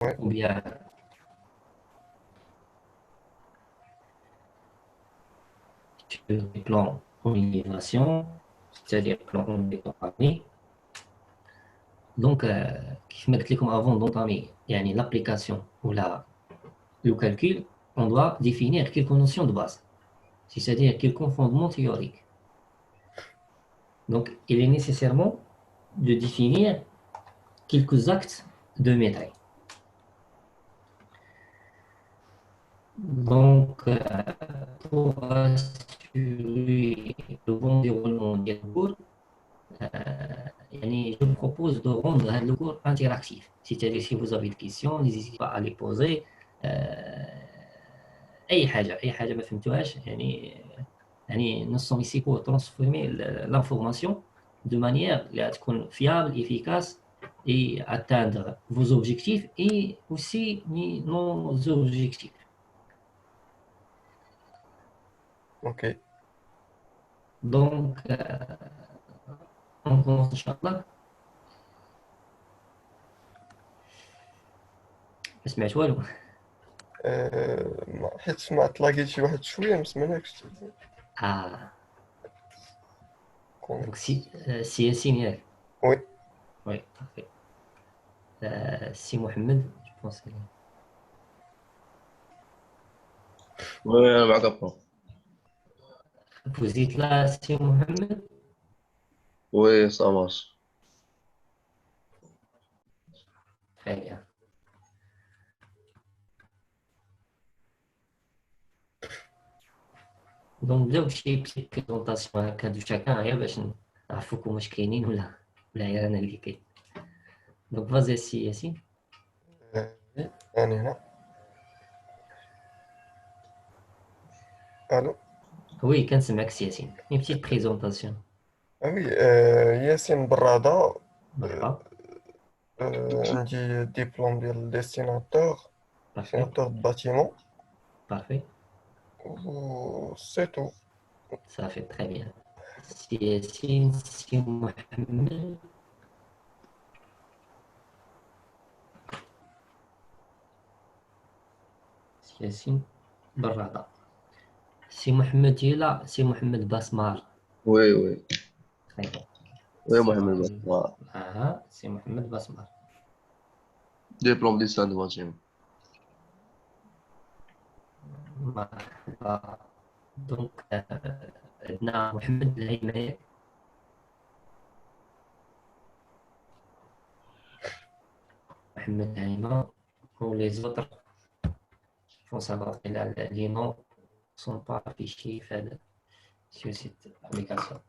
Ouais. ou bien sur les plans en innovation, c'est-à-dire plan en économie. Donc, comme je l'ai dit avant d'entamer l'application ou le calcul, on doit définir quelques notions de base, c'est-à-dire quelques fondements théoriques. Donc, il est nécessairement de définir quelques actes de maîtrise. Donc, pour assurer le bon déroulement du cours, je vous propose de rendre le cours interactif. C'est-à-dire, si vous avez des questions, n'hésitez pas à les poser. أي حاجة ما فهمتوهاش nous sommes ici pour transformer l'information de manière à être fiable, efficace et atteindre vos objectifs et aussi nos objectifs. Ok. Donc, on commence, Inch'Allah. ما سمعت والو. حيت سمعت لاقيت شي واحد شوية ما سمعناكش. Ah, كون- donc si Yassine ياك. وي. Oui, parfait. Si Mohamed, je pense que Ouais, أنا معك أبقى. vous êtes là, si Mohamed. Oui, ça marche. Très bien. Donc, نبداو بشي بتيت بريزونطاسيون هكا دو شاكان غير باش نعرفوكم واش كاينين ولا غير انا اللي كاين. دونك فازي سي ياسين. أنا هنا. ألو. وي كنسمعك سي ياسين. اون بتيت بريزونطاسيون. وي. ياسين برادة. مرحبا. عندي ديبلوم ديال ديستيناتور بارفي دو باتيمون بارفي. و سي تو. صافي تري بيان. سي ياسين سي محمد. سي ياسين برادة. سي محمد هيلا سي محمد باسمار. Oui, oui. تري بون. Oui, سي Mohamed محمد. Basma. سي محمد باسمار. Diplôme d'Islam de bâtiment. مرحبا. دونك عندنا محمد العيماني. محمد العيمة ou les autres. Il faut savoir que les noms ne sont pas affichés sur cette application.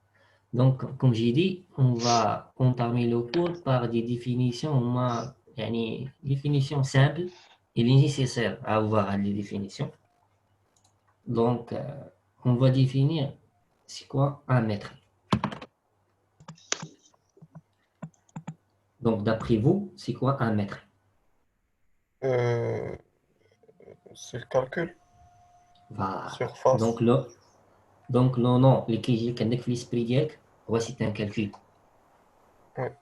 Donc, comme j'ai dit, on va entamer le cours par des définitions, définitions simples. Il est nécessaire à avoir les définitions. Donc, on va définir c'est quoi un mètre. Donc, d'après vous, c'est quoi un mètre? سي الكالكول Voilà. سيرفاس. Donc, le nom, les كيجي عندك في l'esprit ديالك هو c'est un calcul. وي.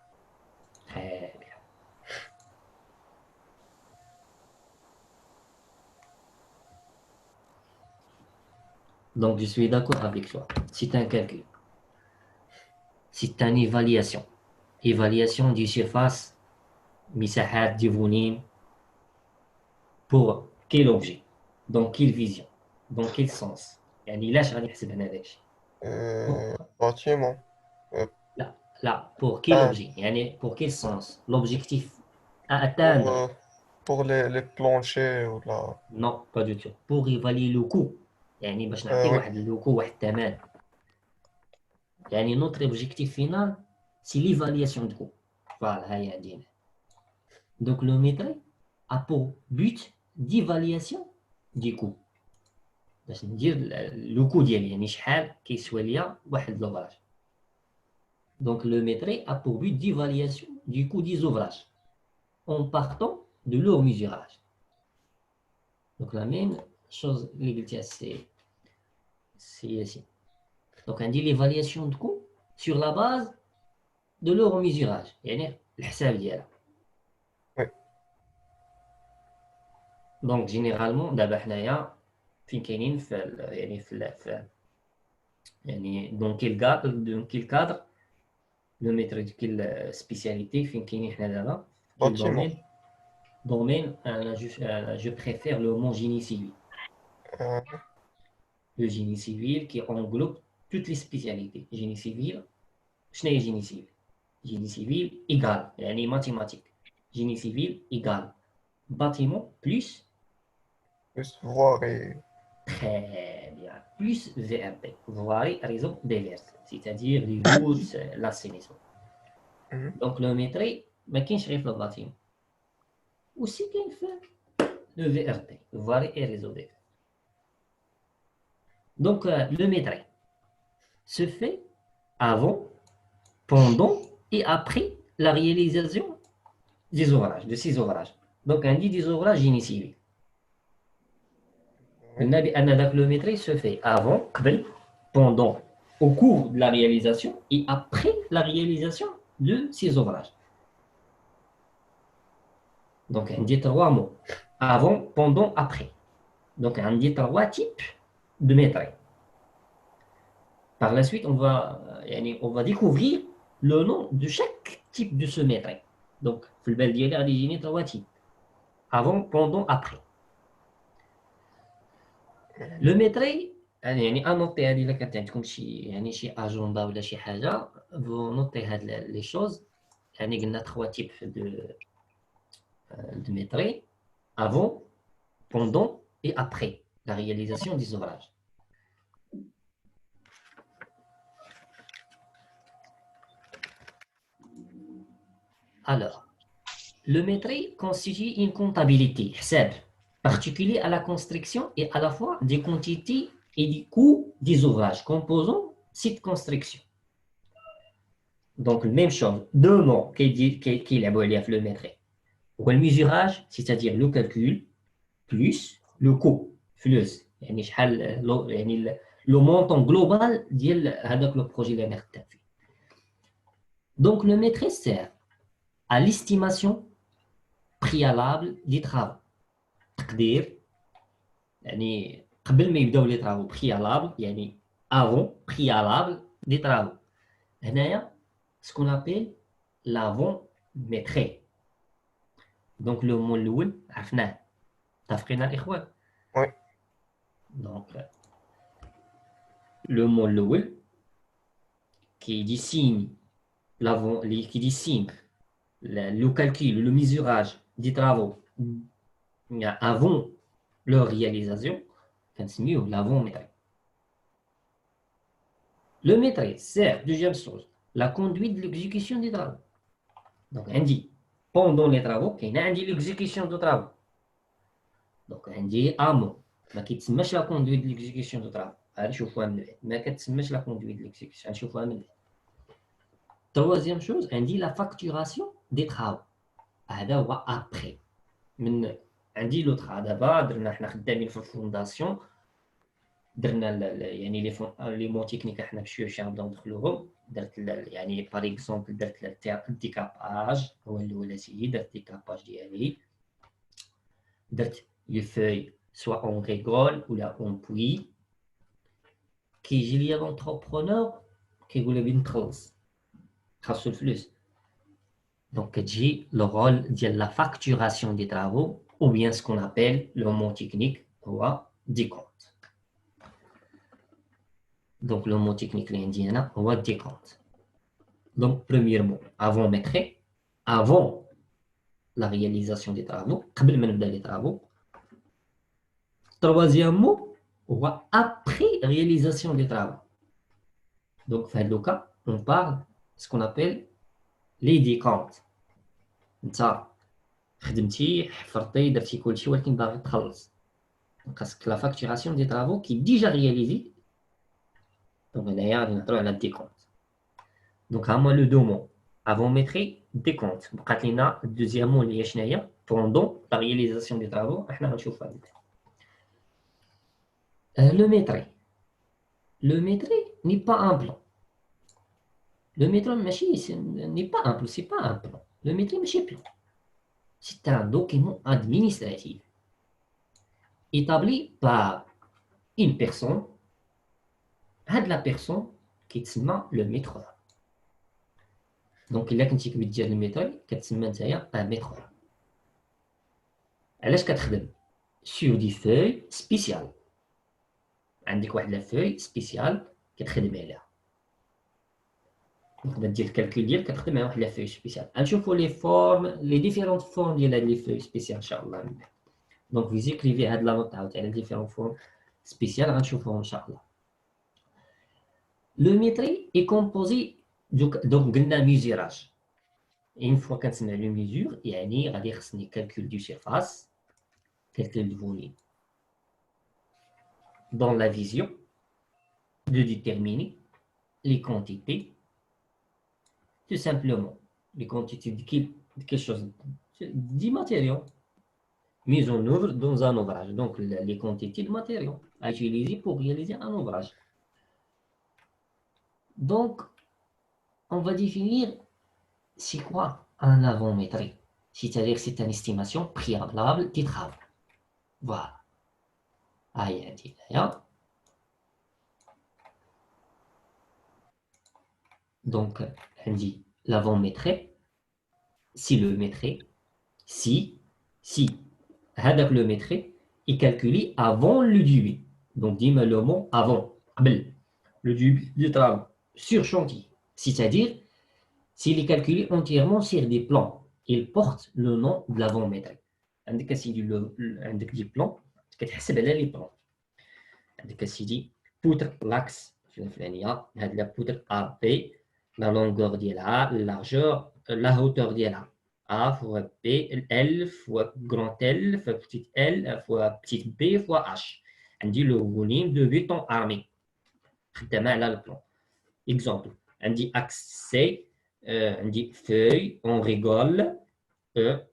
Très bien. Donc, je suis d'accord avec toi. C'est un calcul. C'est une évaluation. Évaluation du surface, مساحات du volume, pour quel objet, dans quelle vision, dans quel sens. يعني علاش غادي نحسب هنا داكشي. باتيمون. لا pour quel objet, يعني pour quel sens, l'objectif à atteindre. بوغ لي بلونشي ولا. Non, pas du tout. Pour évaluer le coût. يعني باش نعطي وي. واحد le coût واحد الثمن. يعني notre objectif final, c'est l'évaluation du coût. Voilà, هي عندنا. Donc le métier a pour but d'évaluation du coût. باش ندير le coût ديالي يعني شحال كيسوى ليا واحد l'ouvrage. Donc le métier a pour but d'évaluation du coût des ouvrages en partant de leur mesurage. Donc la même chose اللي قلتيها c'est ici. Donc on dit l'évaluation de coût sur la base de leur mesurage. يعني الحساب ديالها. وي. Donc, généralement, d'abord, حنايا فين كاينين في يعني يعني dans quel cadre le maître de quelle spécialité فين كاينين حنا دابا quel Bâtiment. domaine je préfère le mot génie civil. Euh, Le génie civil qui englobe toutes les spécialités. Génie civil, شنو هي génie civil? Génie civil égale يعني mathématique. Génie civil égale bâtiment plus plus voir et très bien plus VRP, voirie réseau déverse, c'est-à-dire les routes, l'assainissement. Mhm. Donc le maîtrise ما كاينش غير في البâtiment. Aussi كاين في le VRP, voirie et réseau déverse. Donc le maîtrise se fait avant, pendant et après la réalisation des ouvrages, de ces ouvrages. Donc on dit des ouvrages génie civil. قلنا بأن ذاك le maîtrise se fait avant, قبل, pendant, au cours de la réalisation et après la réalisation de ces ouvrages. Donc on dit trois mots. Avant, pendant, après. Donc on dit trois types de maîtrise. Par la suite, on va découvrir le nom de chaque type de ce maîtrise. Donc, في البال ديالي غادي يجيني trois types. Avant, pendant, après. لو ميتري يعني انوتي هذه الا كانت عندكم شي اجندا ولا شي حاجه فو نوتي هاد لي شوز. يعني قلنا 3 تيب de métri avant, pendant et après la réalisation des ouvrages. Alors, le métri constitue une comptabilité, حساب, particulier à la construction et à la fois des quantités et des coûts des ouvrages composant cette construction. Donc, même chose, deux mots qui est le métri. Le mesurage, c'est-à-dire le calcul, plus le coût, فلوس. يعني شحال يعني le montant global ديال هذاك le projet اللي انا خدام فيه. Donc, le métri sert à l'estimation préalable des travaux. تقدير يعني قبل ما يبداو لي travaux préalable يعني avant préalable des travaux. هنايا ce qu'on appelle l'avant-maîtrise. Donc le mot الاول عرفناه. متفقين الاخوان؟ Oui. Donc le mot الاول qui désigne qui désigne le calcul, le mesurage des travaux avant leur réalisation, c'est mieux l'avant-maîtrise. Le maîtrise sert, deuxième chose, la conduite de l'exécution des travaux. Donc, on dit, pendant les travaux, il y a l'exécution des travaux. Donc, on dit amont. ما كيتسماش la conduite de l'exécution des travaux. غنشوفوها من بعد. ما كتسماش la conduite de l'exécution. غنشوفوها من بعد. Troisième chose, on dit la facturation des travaux. هذا هو après. من عندي لوطخ دابا درنا حنا خدامين في الفونداسيون درنا يعني لي مون تكنيك حنا بشويه غنبداو ندخلوهم. درت يعني باغ اكزومبل درت الديكاباج هو الاول اسيدي درت الديكاباج ديالي درت لي فوي سوا اون ريغول ولا اون بوي. كيجي ليا لونتربرونور كيقول لي نخلص خاصو الفلوس. دونك كتجي لو رول ديال لا فاكتوراسيون دي طرافو ou bien ce qu'on appelle le mot technique هو décompte. Donc le mot technique اللي عندي هنا هو décompte. Donc premier mot avant maîtrise, avant la réalisation des travaux, قبل ما نبدا les travaux. Troisième mot هو après réalisation des travaux. Donc في هذا cas on parle de ce qu'on appelle les décomptes. انت خدمتي حفرتي درتي كلشي ولكن باغي تخلص. خاصك لا فاكتوراسيون دي طرافو كي ديجا رياليزي. دونك هنايا غادي نهضرو على الديكونت. دونك ها هما لو دو مون افون ميتري ديكونت. بقات لينا الدوزيام مون اللي هي شناهي بوندون لا رياليزاسيون دي طرافو. حنا غنشوفوها دابا. لو ميتري. لو ميتري ني با ان بلان. لو ميتري ماشي ني با ان بلان. سي با ان بلان. لو ميتري ماشي بلان. سي ان دوكيمون ادمينستراتيف. établi par une personne. La personne qui تسمى le maître. Donc, il a كنتي كدير الميثود كتسمى نتايا un maître. علاش كتخدم sur des feuilles spéciales. عندك واحد لا فeuille spéciale كتخدمي عليها. تقدر دير الكالكول ديالك كتخدم على واحد لا فeuille spéciale. غنشوفوا لي فورم لي ديفيرونت فورم ديال هاد لي فeuilles spéciales ان شاء الله. دونك vous écrivez هاد لا نوت عاوتاني على ديفيرونت فورم spéciales غنشوفوهم ان شاء الله. Le métri est composé donc قلنا mesurage. Une fois كنسمع le mesure يعني غادي خصني calcul du surface, calcul de volume. Dans la vision, de déterminer les quantités, tout simplement les quantités de quelque chose, des matériaux mis en œuvre dans un ouvrage. Donc les quantités de matériaux à utiliser pour réaliser un ouvrage. Donc, on va définir c'est quoi un avant-métrie. C'est-à-dire c'est une estimation préalable des travaux. Voilà. Donc, on dit l'avant-métrie, si le métrie, si le métrie est calculé avant le début. Donc, dis-moi le mot avant, le début du travail, sur chantier. C'est-à-dire, s'il est calculé entièrement sur des plans, il porte le nom de l'avant-métrie. عندك اسيدي عندك دي بلان كتحسب على لي بلان. عندك اسيدي بوتر لاكس الفلانيه هاد لا بوتر ا بي لا لونغور ديالها لارجور لا هوتور ديالها ا فوا بي ال فوا غران ال فوا بتيت ال فوا بتيت بي فوا اش. عندي لو فوليم دو بيتون ارمي خدامه على البلان. اكزومبل عندي اكس سي عندي فeuille on rigole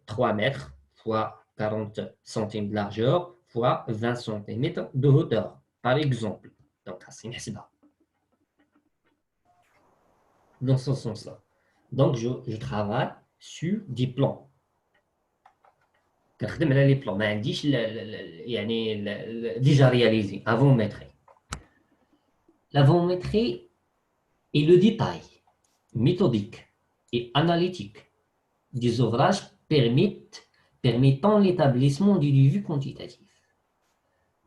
3 mètres fois 40 centimes de largeur fois 20 cm de hauteur, par exemple. Donc, c'est dans ce sens-là. Donc, je travaille sur des plans. كنخدم على لي بلان ما عنديش يعني déjà réalisé avant métrie. L'avant-métrie est le détail méthodique et analytique des ouvrages permettant l'établissement du devis quantitatif.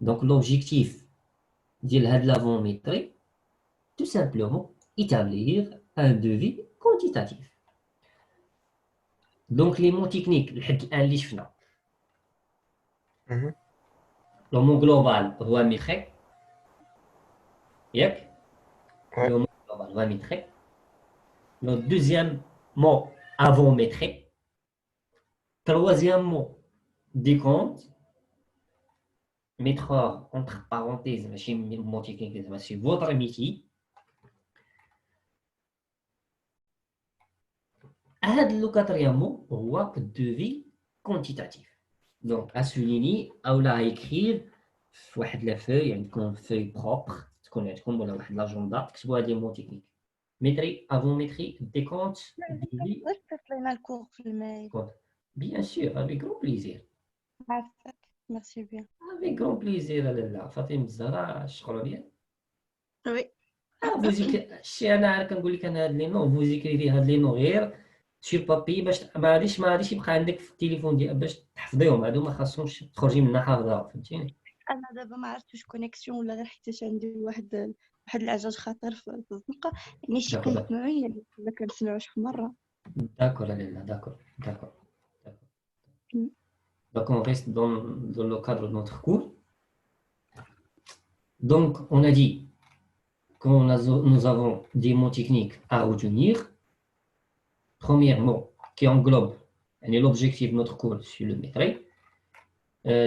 Donc l'objectif de l'avant-métrie, tout simplement, établir un devis quantitatif. Donc les mots techniques, le mot global, هو métrique. Le mot global, هو métrique. Le deuxième mot, avant-métrie. Troisième mot, décompte. Mettre entre parenthèses, mot technique, c'est votre métier. Le quatrième mot, هو devis quantitatif. Donc, à souligner, ou à écrire, واحد la feuille, une feuille propre, تكون عندكم ولا واحد l'agenda, كتبوا des mots techniques. Métrie, avant-métrie, décompte, devis. لنا الكور في الماil. Bien sûr, avec grand plaisir. Merci bien. Avec grand plaisir, لاله. فاطمة الزهراء شكرا bien. Oui. vous écrivez شي انا كنقول لك انا هاد لي نو vous écrivez هاد لي نو غير سير بابي باش ما غاديش يبقى عندك في التليفون ديالك باش تحفظيهم. هادو ما خاصهمش تخرجي منها حافظه فهمتيني. انا دابا ما عرفتش كونيكسيون ولا غير حيت عندي واحد العجاج خطير في الزنقه يعني شي قلت معين ولا كنسمعو شي مره. D'accord Laila, d'accord. Donc on reste dans le cadre de notre cours. Donc on a dit que nous avons des mots techniques à retenir. Premier mot qui englobe l'objectif de notre cours sur le métrie.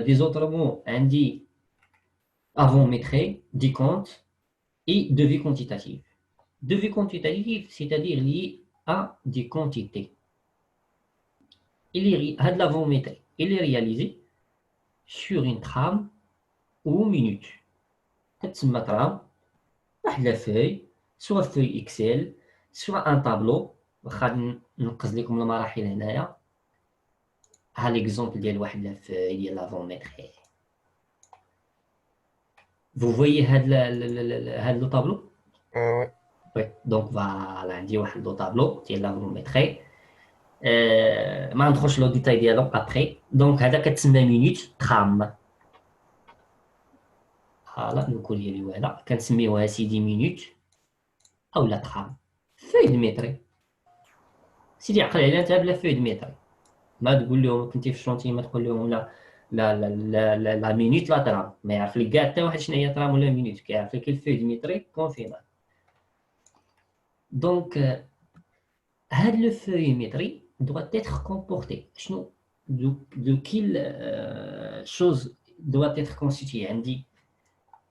Des autres mots indiquent avant-métrie, décompte et devis quantitatif. Devis quantitatif, c'est-à-dire lié à des quantités. L'avant-métrie, il est réalisé sur une trame ou minute. كتسمى trame واحد لا فeuille, soit feuille Excel, soit un tableau. واخا ننقز لكم المراحل هنايا. ها ليكزومبل ديال واحد لا فeuille ديال l'avant-métrie. Vous voyez هاد لو طابلو. وي. Oui, donc voilà, عندي واحد لو طابلو ديال لا فولومتري. ما ندخلش لو ديتاي ديالو ابري. دونك هذا كتسمى مينوت ترام. فوالا الكل ديالي وهذا كنسميوها سيدي مينوت اولا ترام. فوي دو ميتري سيدي عقل عليها انت بلا فوي دو ميتري. ما تقول لهم كنتي في الشونتي ما تقول لهم لا مينوت لا ترام. ما يعرف لك كاع حتى واحد شنو هي ترام ولا مينوت. كيعرف لك الفوي دو ميتري كونفينال. دونك هاد لو فeuille métrique doit être comporté. De quelle chose doit être constituée? عندي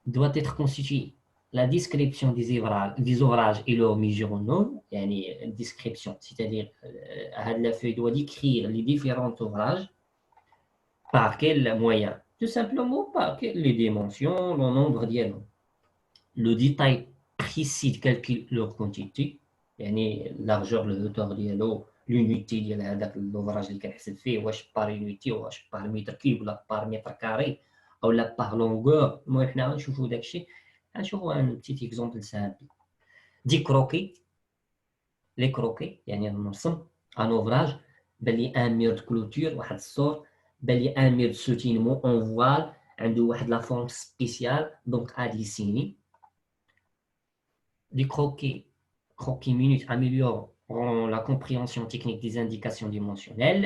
doit être constituée la description des ouvrages et leurs mises يعني description, c'est-à-dire la feuille doit décrire les différents ouvrages par quel moyen? Tout simplement par les dimensions, le nombre d'îlots, le détail précis de calcul leur quantité. يعني largeur le hauteur ديالو l'unité ديال هذاك l'ouvrage اللي كنحسب فيه واش بار unité واش بار متر كيوب ولا بار متر كاري او لا بار لونغور. المهم حنا غنشوفوا داكشي. غنشوفوا ان بتيت اكزومبل سامبل دي كروكي. لي كروكي يعني نرسم ان اوفراج بان لي ان مير دو كلوتور واحد السور بان لي ان مير دو سوتينمون اون فوال عنده واحد لا فورم سبيسيال دونك ادي سيني. دي كروكي croquis minutes améliorent la compréhension technique des indications dimensionnelles,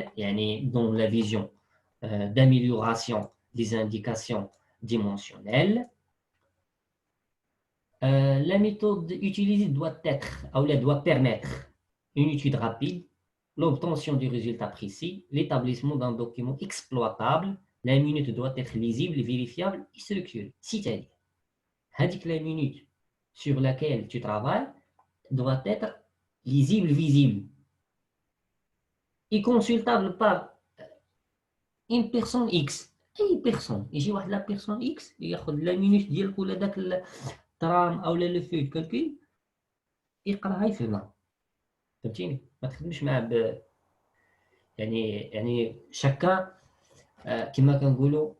dont la vision d'amélioration des indications dimensionnelles. La méthode utilisée doit permettre une étude rapide, l'obtention du résultat précis, l'établissement d'un document exploitable. La minute doit être lisible, vérifiable et structurée. C'est-à-dire, la minute sur laquelle tu travailles doit être lisible, visible et consultable par une personne X. أي personne. يجي واحد لا personne X ياخذ لا مينوت ديالك ولا داك الترام أو لو فوي دو كالكول يقراها يفهمها. فهمتيني؟ ما تخدمش معاه يعني شكا كما كنقولوا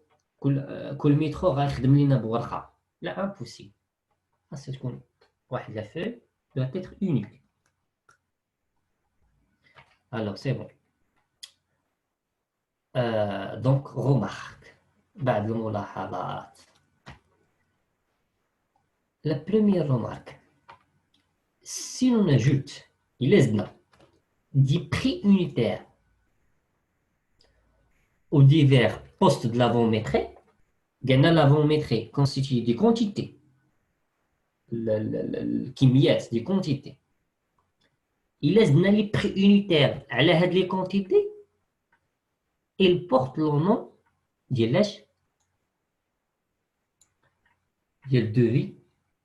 كل ميترو غيخدم لينا بورقة. لا امبوسيبل. خاصها تكون واحد لا فوي doit être unique. Alors, c'est bon. Donc, remarque. بعد الملاحظات. La première remarque. Si l'on ajoute, il est des prix unitaires aux divers postes de l'avant-métrie, l'avant-métrie constitue des quantités. الكميات دي كونتيتي الا زدنا لي بري يونيتير على هاد لي كونتيتي il porte le nom ديال ديال devis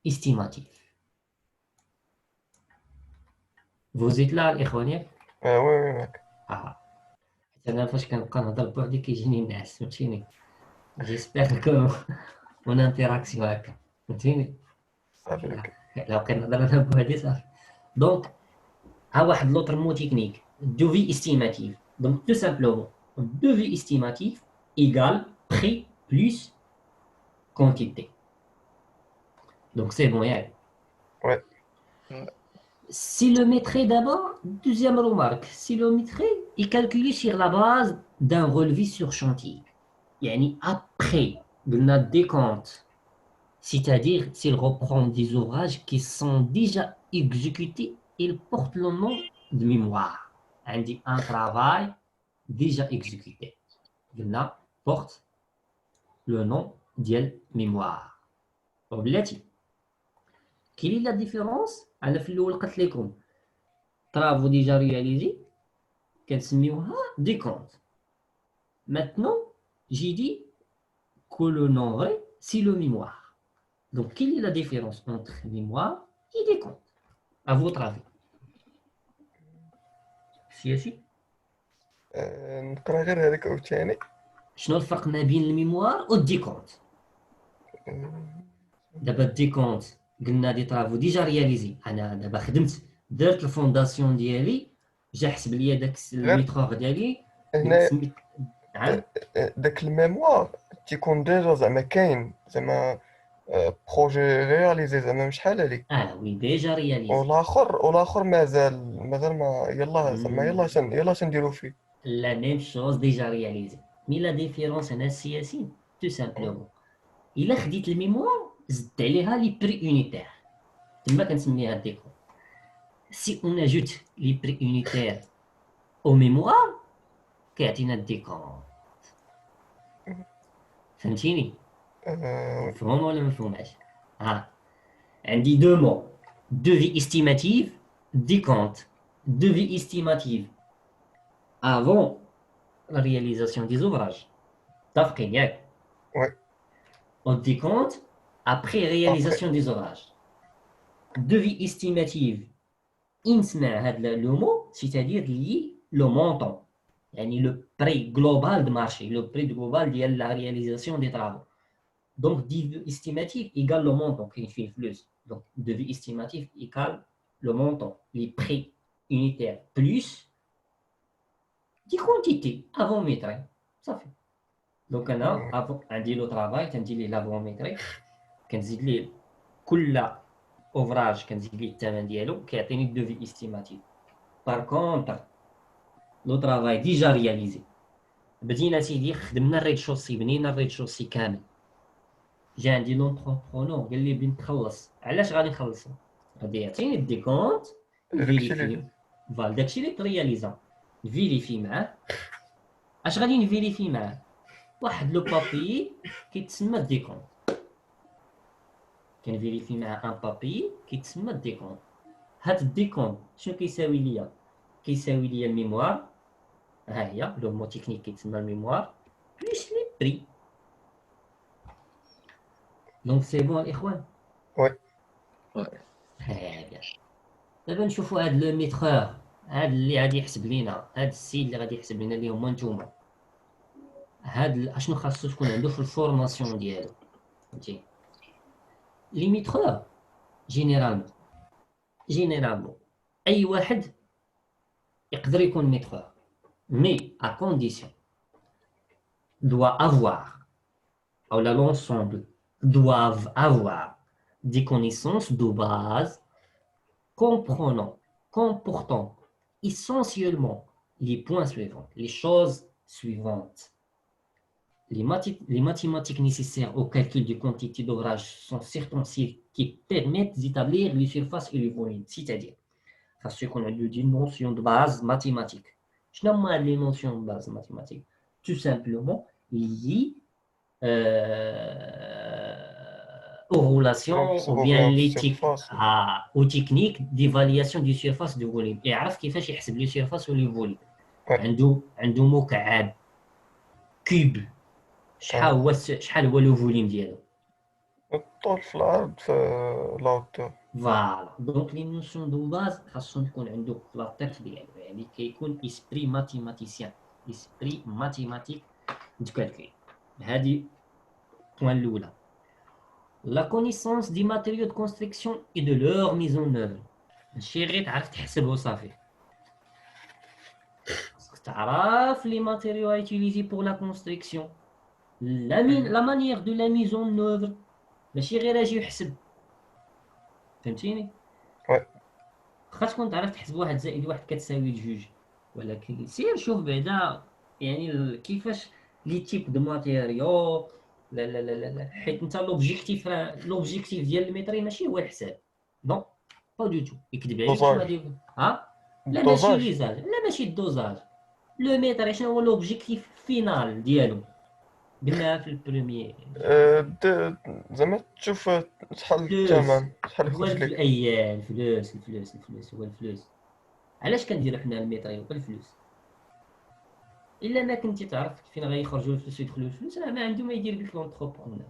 estimatif. vous êtes là الاخوان ياك؟ وي وي معك. انا فاش كنبقى نهضر بوحدي كيجيني النعاس. فهمتيني؟ جيسبيغ كو مون انتراكسيون هكا. فهمتيني؟ صافي اوكي. لو كنهضر انا بوحدي صافي. دونك ها واحد لوطر مو تكنيك devis estimatif. Donc tout simplement devis estimatif égale prix plus quantité. Donc c'est bon, yeah. Ouais. Si le métrait d'abord, deuxième remarque, si le métrait est calculé sur la base d'un relevé sur chantier, yani après le décompte, c'est-à-dire s'il reprend des ouvrages qui sont déjà exécutés, il porte le nom de mémoire. On dit un travail déjà exécuté. Il porte le nom de mémoire. وبلاتي quelle est la différence؟ أنا في الأول قلت لكم travaux déjà réalisés كنسميوها décompte. Maintenant j'ai dit que le nom vrai c'est le mémoire. Donc quelle est la différence entre mémoire et décompte à votre avis؟ سياسي نقرا غير هذاك عاوتاني. شنو الفرق ما بين الميموار والديكونت؟ دابا الديكونت قلنا دي طرافو ديجا رياليزي. انا دابا خدمت درت الفونداسيون ديالي جا حسب ليا داك الميتروغ ديالي هنا سميت داك الميموار تيكون ديجا زعما كاين زعما بروجي رياليزي زعما شحال هذيك. وي ديجا رياليزي. والاخر مازال ما يلاه زعما يلاه تنديرو فيه. لا ميم شوز ديجا رياليزي. مي لا ديفيرونس هنا السياسيين تو سامبلومون الا خديت الميموار زدت عليها لي بري يونيتير تما كنسميها ديكون. سي اون اجوت لي بري يونيتير او ميموار كيعطينا الديكون. فهمتيني؟ مفهوم ولا مفهوماش؟ ها عندي دو مو devis estimatif décompte devis estimatif avant la réalisation des ouvrages. متفقين ياك؟ Ouais. On décompte après réalisation des ouvrages. Devis estimatif نسمع هذا لو مو c'est-à-dire lié le montant يعني le prix global de marché, le prix global ديال la réalisation des travaux. Donc devis estimatif égale le montant كاين فيه فلوس. Donc devis estimatif égale le montant, les prix unitaires plus des quantités avométrées. Ça fait. Donc on a dit le travail, on dit les avométrées, on dit les كل ouvrage, on dit les thèmes dialogue qui a tenu devis estimatif. Par contre, le travail déjà réalisé. بدينا سيدي خدمنا الريد-شوسي بنينا الريد-شوسي كامل. جا عندي لونتربرونور قال لي بغي نخلص. علاش غادي نخلصو؟ غادي يعطيني الديكونت نفيريفي داكشي اللي ترياليزا نفيريفي معاه. اش غادي نفيريفي معاه؟ واحد لو بابي كيتسمى الديكونت. كنفيريفي معاه ان بابي كيتسمى الديكونت. هاد الديكونت شنو كيساوي ليا؟ كيساوي ليا الميموار، ها هي لو مو تكنيك كيتسمى الميموار بليس لي بري. دونك سي بون الاخوان. وي هذا دابا نشوفوا هاد لو ميترور، هاد اللي غادي يحسب لينا، هاد السيد اللي غادي يحسب لينا اللي هما نتوما. هاد اشنو خاصو تكون عنده في الفورماسيون ديالو. فهمتي؟ لي ميترور جينيرالمون اي واحد يقدر يكون ميترور، مي ا كونديسيون doit avoir ou l'ensemble doivent avoir des connaissances de base comportant essentiellement les points suivants, les choses suivantes. Les mathématiques nécessaires au calcul des quantités d'ouvrage sont certains sites qui permettent d'établir les surfaces et les volumes. C'est-à-dire, parce qu'on a des notions de base mathématiques. Je n'aime pas les notions de base mathématiques. Tout simplement liées aux relations ou bien aux techniques d'évaluation du surface du volume. يعرف كيفاش يحسب لي surface ولي فوليوم. عنده مكعب كوب شحال هو لو فوليوم ديالو؟ الطول في العرض في لاوتور. فوالا دونك لي نوسيون دو باز خاصهم يكون عنده في لا تيت ديالو، يعني كيكون اسبري ماتيماتيسيان، اسبري ماتيماتيك دو كالكول. هذه البوان الاولى. La connaissance des matériaux de construction et de leur mise en œuvre. ماشي غير تعرف تحسب وصافي. خاصك تعرف les matériaux à utiliser pour la construction. La manière de la mise en œuvre. ماشي غير اجي يحسب. فهمتيني؟ وي. واخا تكون تعرف تحسب 1 زائد 1 كتساوي 2، ولكن سير شوف بعدا يعني كيفاش لي تيب دو ماتيريو. لا لا لا لا حيت انت لوبجيكتيف ديال الميتري ماشي هو الحساب. نو با دو تو يكذب عليك. شنو غادي ها؟ لا ماشي ليزاج، لا ماشي الدوزاج. لو ميتري شنو هو لوبجيكتيف فينال ديالو؟ قلناها في البروميير. زعما تشوف شحال الثمن، شحال يخرج لك. الايام الفلوس هو الفلوس. علاش كنديرو حنا الميتري هو الفلوس؟ الا ما كنتي تعرف فين غيخرجوا الفلوس ويدخلوا الفلوس راه ما عنده ما يدير لك لونتربرونور.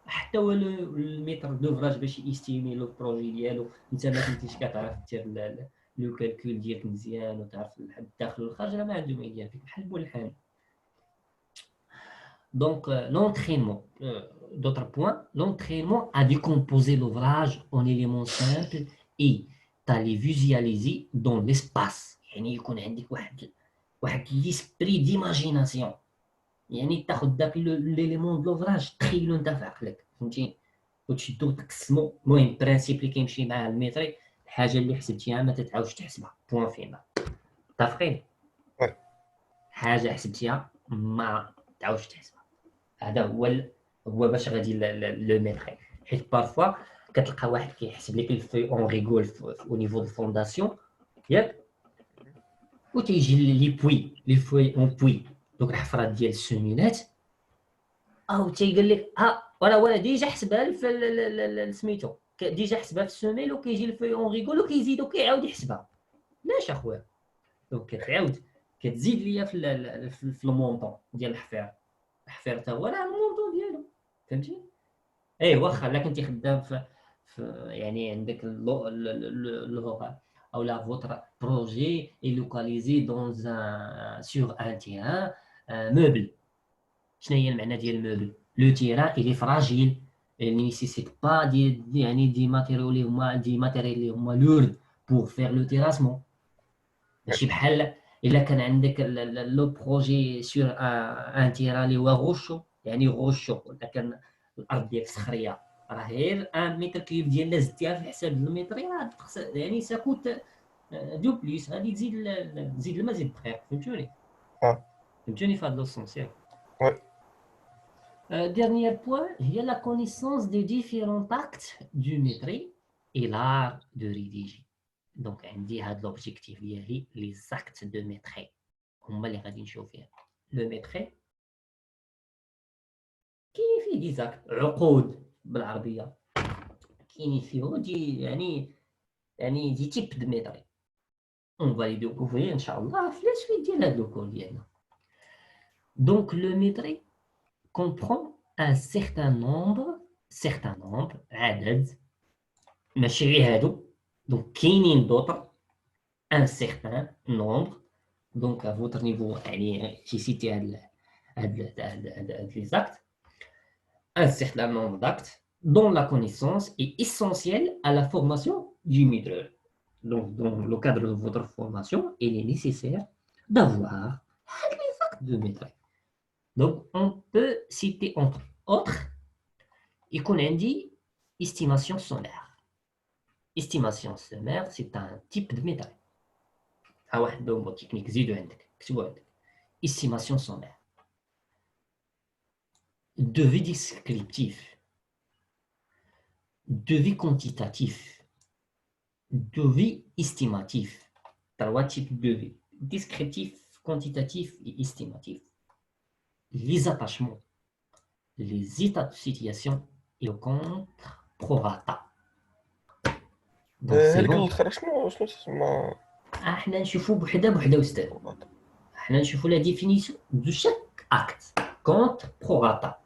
حتى هو الميتر دوفراج باش يستيمي لو بروجي ديالو انت ما كنتيش كتعرف دير لو كالكول ديالك مزيان وتعرف الداخل والخارج راه ما عنده ما يدير فيك بحال بولحان. Donc l'entraînement, d'autres points, l'entraînement à décomposer l'ouvrage en éléments simples et à les visualiser dans l'espace. يعني يكون عندك واحد ليسبري ديماجيناسيون، يعني تاخذ داك ليليمون د لوفراج تخيلو انت في عقلك. فهمتي؟ وتشدو تقسمو. المهم البرانسيب اللي كيمشي مع الميتري، الحاجه اللي حسبتيها ما تتعاودش تحسبها، بوان فينال. متفقين؟ وي. حاجه حسبتيها ما تعاودش تحسبها. هذا هو باش غادي لو ميتري. حيت بارفوا كتلقى واحد كيحسب لك الفوي اون ريغول او نيفو دو فونداسيون ياك، وتيجي لي فوي اون بوي، دوك الحفرات ديال السمينات، او تيقول لك ولا ديجا حسبها في سميتو، ديجا حسبها في السوميل، وكيجي الفوي اون ريغول وكيزيدو كيعاود يحسبها. لاش اخويا؟ دونك كتعاود كتزيد ليا في المونطون ديال الحفير حتى هو راه المونطون ديالو، فهمتي؟ اي واخا لا كنتي خدام في يعني عندك او لا فوتر بروجي اي لوكاليزي دون سور ان تيران موبل. شنو هي المعنى ديال الموبل؟ لو تيران اللي فراجيل، اللي نيسيسيت با يعني دي ماتيريال اللي هما لورد بور فير لو تيراسمون. ماشي بحال الا كان عندك لو بروجي سور ان تيران اللي هو غوشو، يعني غوشو ولا كان الارض ديالك صخريه، راه غير 1 متر كيوب ديال الناس ديالها في حساب المتري، راه يعني ساكوت دو بليس، غادي تزيد الماء زيد الدقيق. فهمتوني؟ فهمتوني في هذا لو سونس ياك؟ وي. Dernier point, il y a la connaissance des différents actes du métier et l'art de rédiger. Donc, عندي هذا l'objectif ديالي les actes de métier هما اللي غادي نشوف فيها. Le métier كاين فيه دي زاكت، عقود بالعربيه، كاين فيه دي يعني دي تيب دو ميتري. on va les découvrir ان شاء الله في لا سويت ديال هذا الكور ديالنا. Donc le métier comprend un certain nombre عدد، ماشي غير هادو، دونك كاينين دوطر ان سيغتان نومبر. دونك à votre niveau يعني j'ai cité هاد les actes, un certain nombre d'actes dont la connaissance est essentielle à la formation du maître. Donc dans le cadre de votre formation, il est nécessaire d'avoir les actes de maître. Donc on peut citer entre autres يكون عندي estimation sommaire. Estimation sommaire, c'est un type de méthode. ها واحد دومبو تكنيك زيدو عندك، كتبو عندك. Estimation sommaire. Devis descriptif. Devis quantitatif. Devis estimatif. Trois types de devis. Descriptif, quantitatif et estimatif. Les attachements. Les états de situation et le contre prorata. Donc c'est هذيك bon. الاخر شنو تسمى؟ احنا نشوفوا بوحده استاذ. احنا نشوفوا لا ديفينيسيون دو شاك اكت كونت بروغاتا.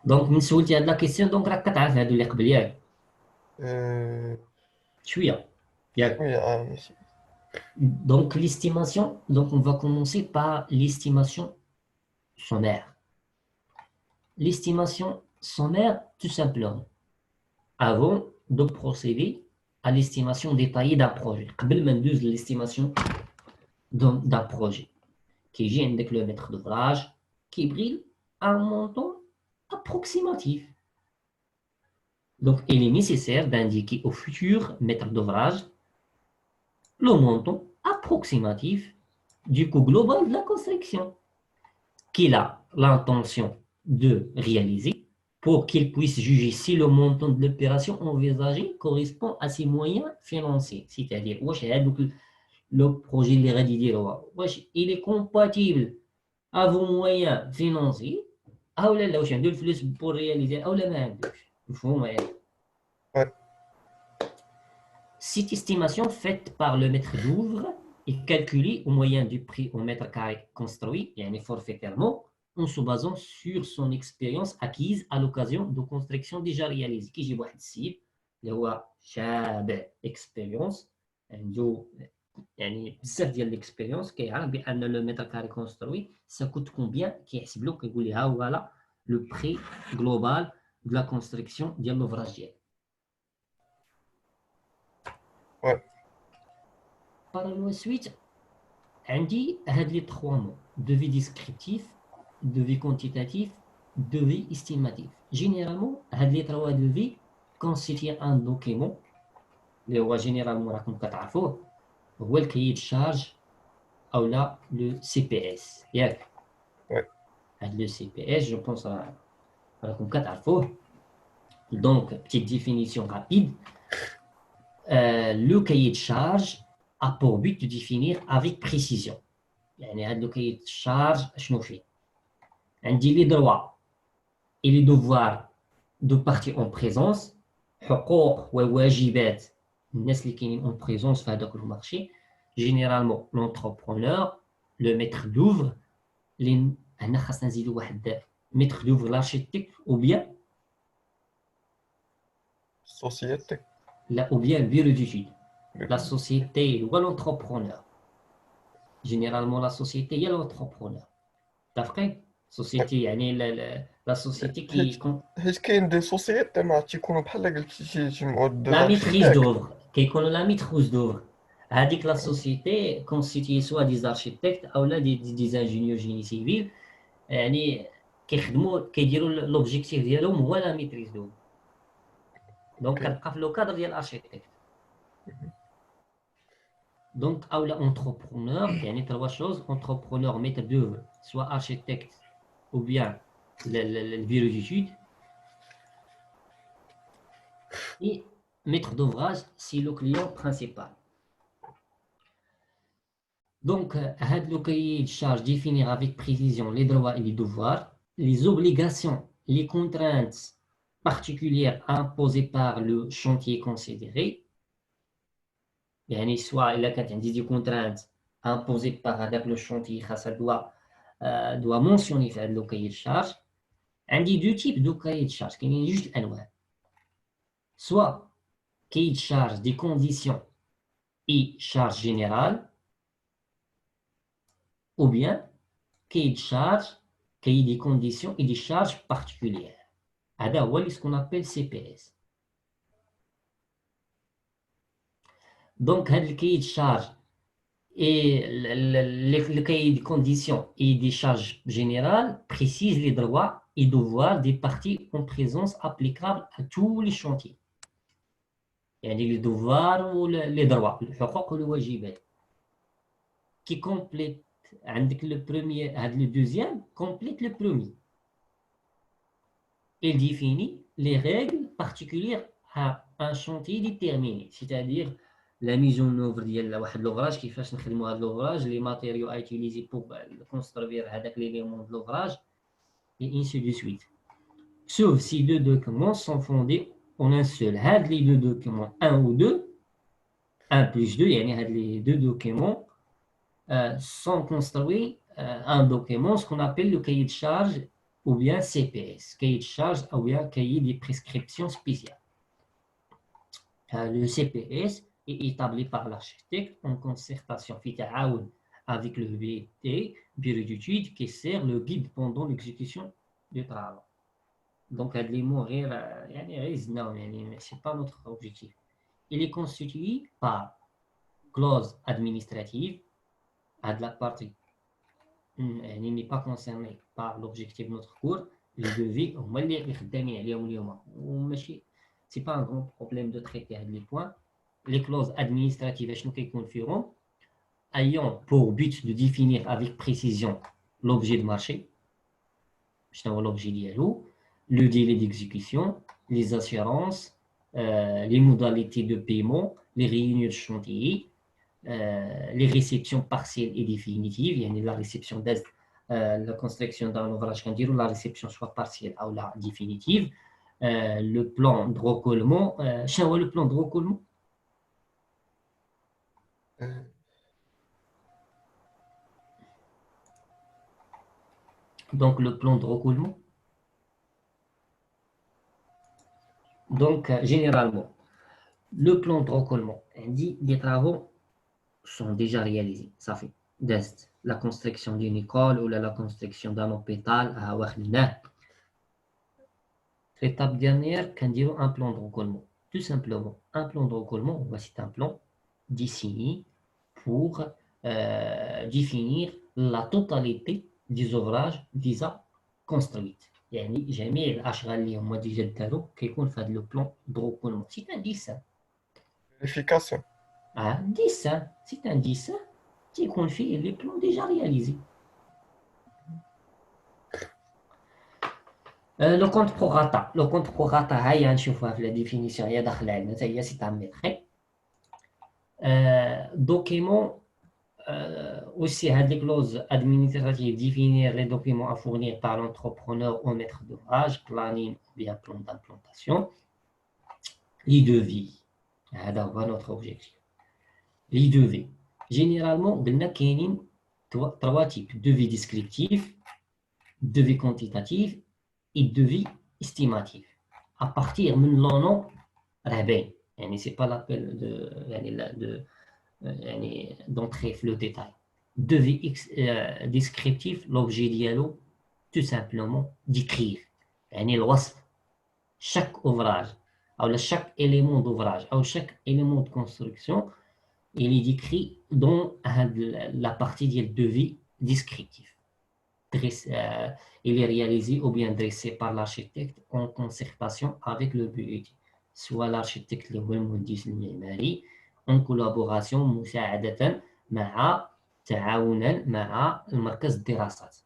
دونك من سولتي هاد لا كيسيون دونك راك كتعرف هادو اللي قبل ياك شويه ياك. ماشي. Donc l'estimation, donc on va commencer par l'estimation sommaire. L'estimation sommaire, tout simplement, avant de procéder à l'estimation détaillée d'un projet. قبل ما ندوز l'estimation d'un projet. كيجي عندك le maître d'ouvrage qui a un montant approximatif. Donc, il est nécessaire d'indiquer au futur maître d'ouvrage le montant approximatif du coût global de la construction qu'il a l'intention de réaliser pour qu'il puisse juger si le montant de l'opération envisagée correspond à ses moyens financiers. C'est-à-dire, le projet اللي غادي يديروها واش il est compatible à vos moyens financiers او لا واش عنده الفلوس pour réaliser او لا ما عندوش. مفهوم يعني؟ Cette estimation faite par le maître d'œuvre est calculée au moyen du prix au mètre carré construit, يعني forfaitairement, en se basant sur son expérience acquise à l'occasion de construction déjà réalisée. كيجي واحد السيد اللي هو شابه expérience عنده يعني بزاف ديال ليكسبيريونس، كيعرف بان لو متر كاري كونستروي سا كوت كومبيان، كيحسب له كيقول لي ها هو لا لو بري جلوبال دو لا كونستركسيون ديال لوفراج ديالك. بار سويت عندي هاد لي 3 مو: devis descriptif, devis quantitatif, devis estimatif. Généralement, les trois devis constituent un document. اللي هو généralement راكم كتعرفوه هو الكيد شارج او لا لو سي بي اس ياك. Ouais. هاد لو سي بي اس جو بونس راكم كتعرفوه. دونك بتيت ديفينيسيون رابيد. Le cahier de charge a pour but de définir avec précision. يعني هاد le cahier de charge شنو فيه؟ عندي les droits et les devoirs de partie en présence، حقوق وواجبات الناس اللي كاينين en présence في هذاك المارشي. Généralement l'entrepreneur, le maître d'œuvre، اللي هنا خاصنا نزيدو واحد maître d'œuvre l'architecte ou bien société. ou bien le bureau d'études. La société ou l'entrepreneur. Généralement la société il y a l'entrepreneur. D'accord? Société يعني la société qui حيت كاين دي سوسيتي ما تيكونوا بحال قلتي تيجمعوا la maîtrise d'œuvre كيكونوا la maîtrise d'œuvre. هذيك la société constituée soit des architectes ou là des ingénieurs génie civil يعني كيديروا l'objectif ديالهم هو la maîtrise d'œuvre. Donc كتبقى في لو كادر ديال الارشيتكت. Donc ou là entrepreneur يعني trois choses: entrepreneur, maître d'œuvre, soit architecte ou bien le bureau d'études, et maître d'ouvrage si le client principal. Donc, le cahier de charge définir avec précision les droits et les devoirs, les obligations, les contraintes particulières imposées par le chantier considéré. يعني soit إلا كانت عندي des contraintes imposées par هذاك le chantier خاصها doit mentionner في هذا le cahier de charge. عندي deux types de cahier de charge كاينين جوج الأنواع. Soit cahier de charge des conditions et charges générales, ou bien cahier de charge, cahier des conditions et des charges particulières. هذا هو ce qu'on appelle CPS. Donc هذا le cahier de charge et le cahier des conditions et des charges générales précise les droits et devoirs des parties en présence applicables à tous les chantiers. يعني les devoirs ou les droits, الحقوق والواجبات. Qui complète عندك le premier, le deuxième complète le premier. Il définit les règles particulières à un chantier déterminé, c'est-à-dire la mise en œuvre ديال واحد l'ouvrage, كيفاش نخدموا هذا l'ouvrage, les matériaux à utiliser pour construire هذاك l'élément de l'ouvrage, et ainsi de suite. Sauf si deux documents sont fondés en un seul. هاد les deux documents, un ou deux, un plus deux, يعني هاد les deux documents sont construits un document, ce qu'on appelle le cahier de charge ou bien CPS, cahier de charge ou bien cahier des prescriptions spéciales. Le CPS est établi par l'architecte en concertation avec le BT, bureau d'études, qui sert le guide pendant l'exécution du travail. Donc, les mots, ce n'est pas notre objectif. Il est constitué par clause administrative, à de la partie n'est pas concerné par l'objectif de notre cours, les devis, c'est pas un grand problème de traiter les points. Les clauses administratives ayant pour but de définir avec précision l'objet de marché, le délai d'exécution, les assurances, les modalités de paiement, les réunions de chantier, les réceptions partielles et définitives, يعني la réception de la construction d'un ouvrage quand dire la réception soit partielle ou la définitive, le plan de recollement. شنو هو le plan de recollement? Donc le plan de recollement. Donc généralement le plan de recollement dit des travaux sont déjà réalisés. Ça fait la construction d'une école ou la construction d'un hôpital à Ouakhilna. L'étape dernière, qu'on dit un plan de recollement. Tout simplement, un plan de recollement, voici un plan dessiné pour définir la totalité des ouvrages déjà construits. يعني جميع الاشغال اللي هما ديجا داروا كيكون في هذا لو بلان دروبونمون سي ان ديسان vérification. ديسان سي ان ديسان تيكون فيه لي بلان ديجا رياليزي. لو كونت بروغاتا هاي غنشوفوها في لا ديفينيسيون هي داخله عندنا حتى هي سي ان ميتري دوكيمون. Aussi, les clauses administratives définir les documents à fournir par l'entrepreneur au maître d'ouvrage, planning ou bien plan d'implantation. Les devis, c'est notre objectif. Les devis. Généralement, on a trois types: devis descriptif, devis quantitatif et devis estimatif. À partir de l'annonce, ce n'est pas l'appel d'entrer dans le détail. Devis descriptif, l'objet dialogue, tout simplement décrire. Chaque ouvrage, chaque élément d'ouvrage, chaque élément de construction, il est décrit dans la partie du devis descriptif. Il est réalisé ou bien dressé par l'architecte en concertation avec le BUT, soit l'architecte le مهندس المعماري en collaboration مساعدة مع تعاونا مع المركز الدراسات.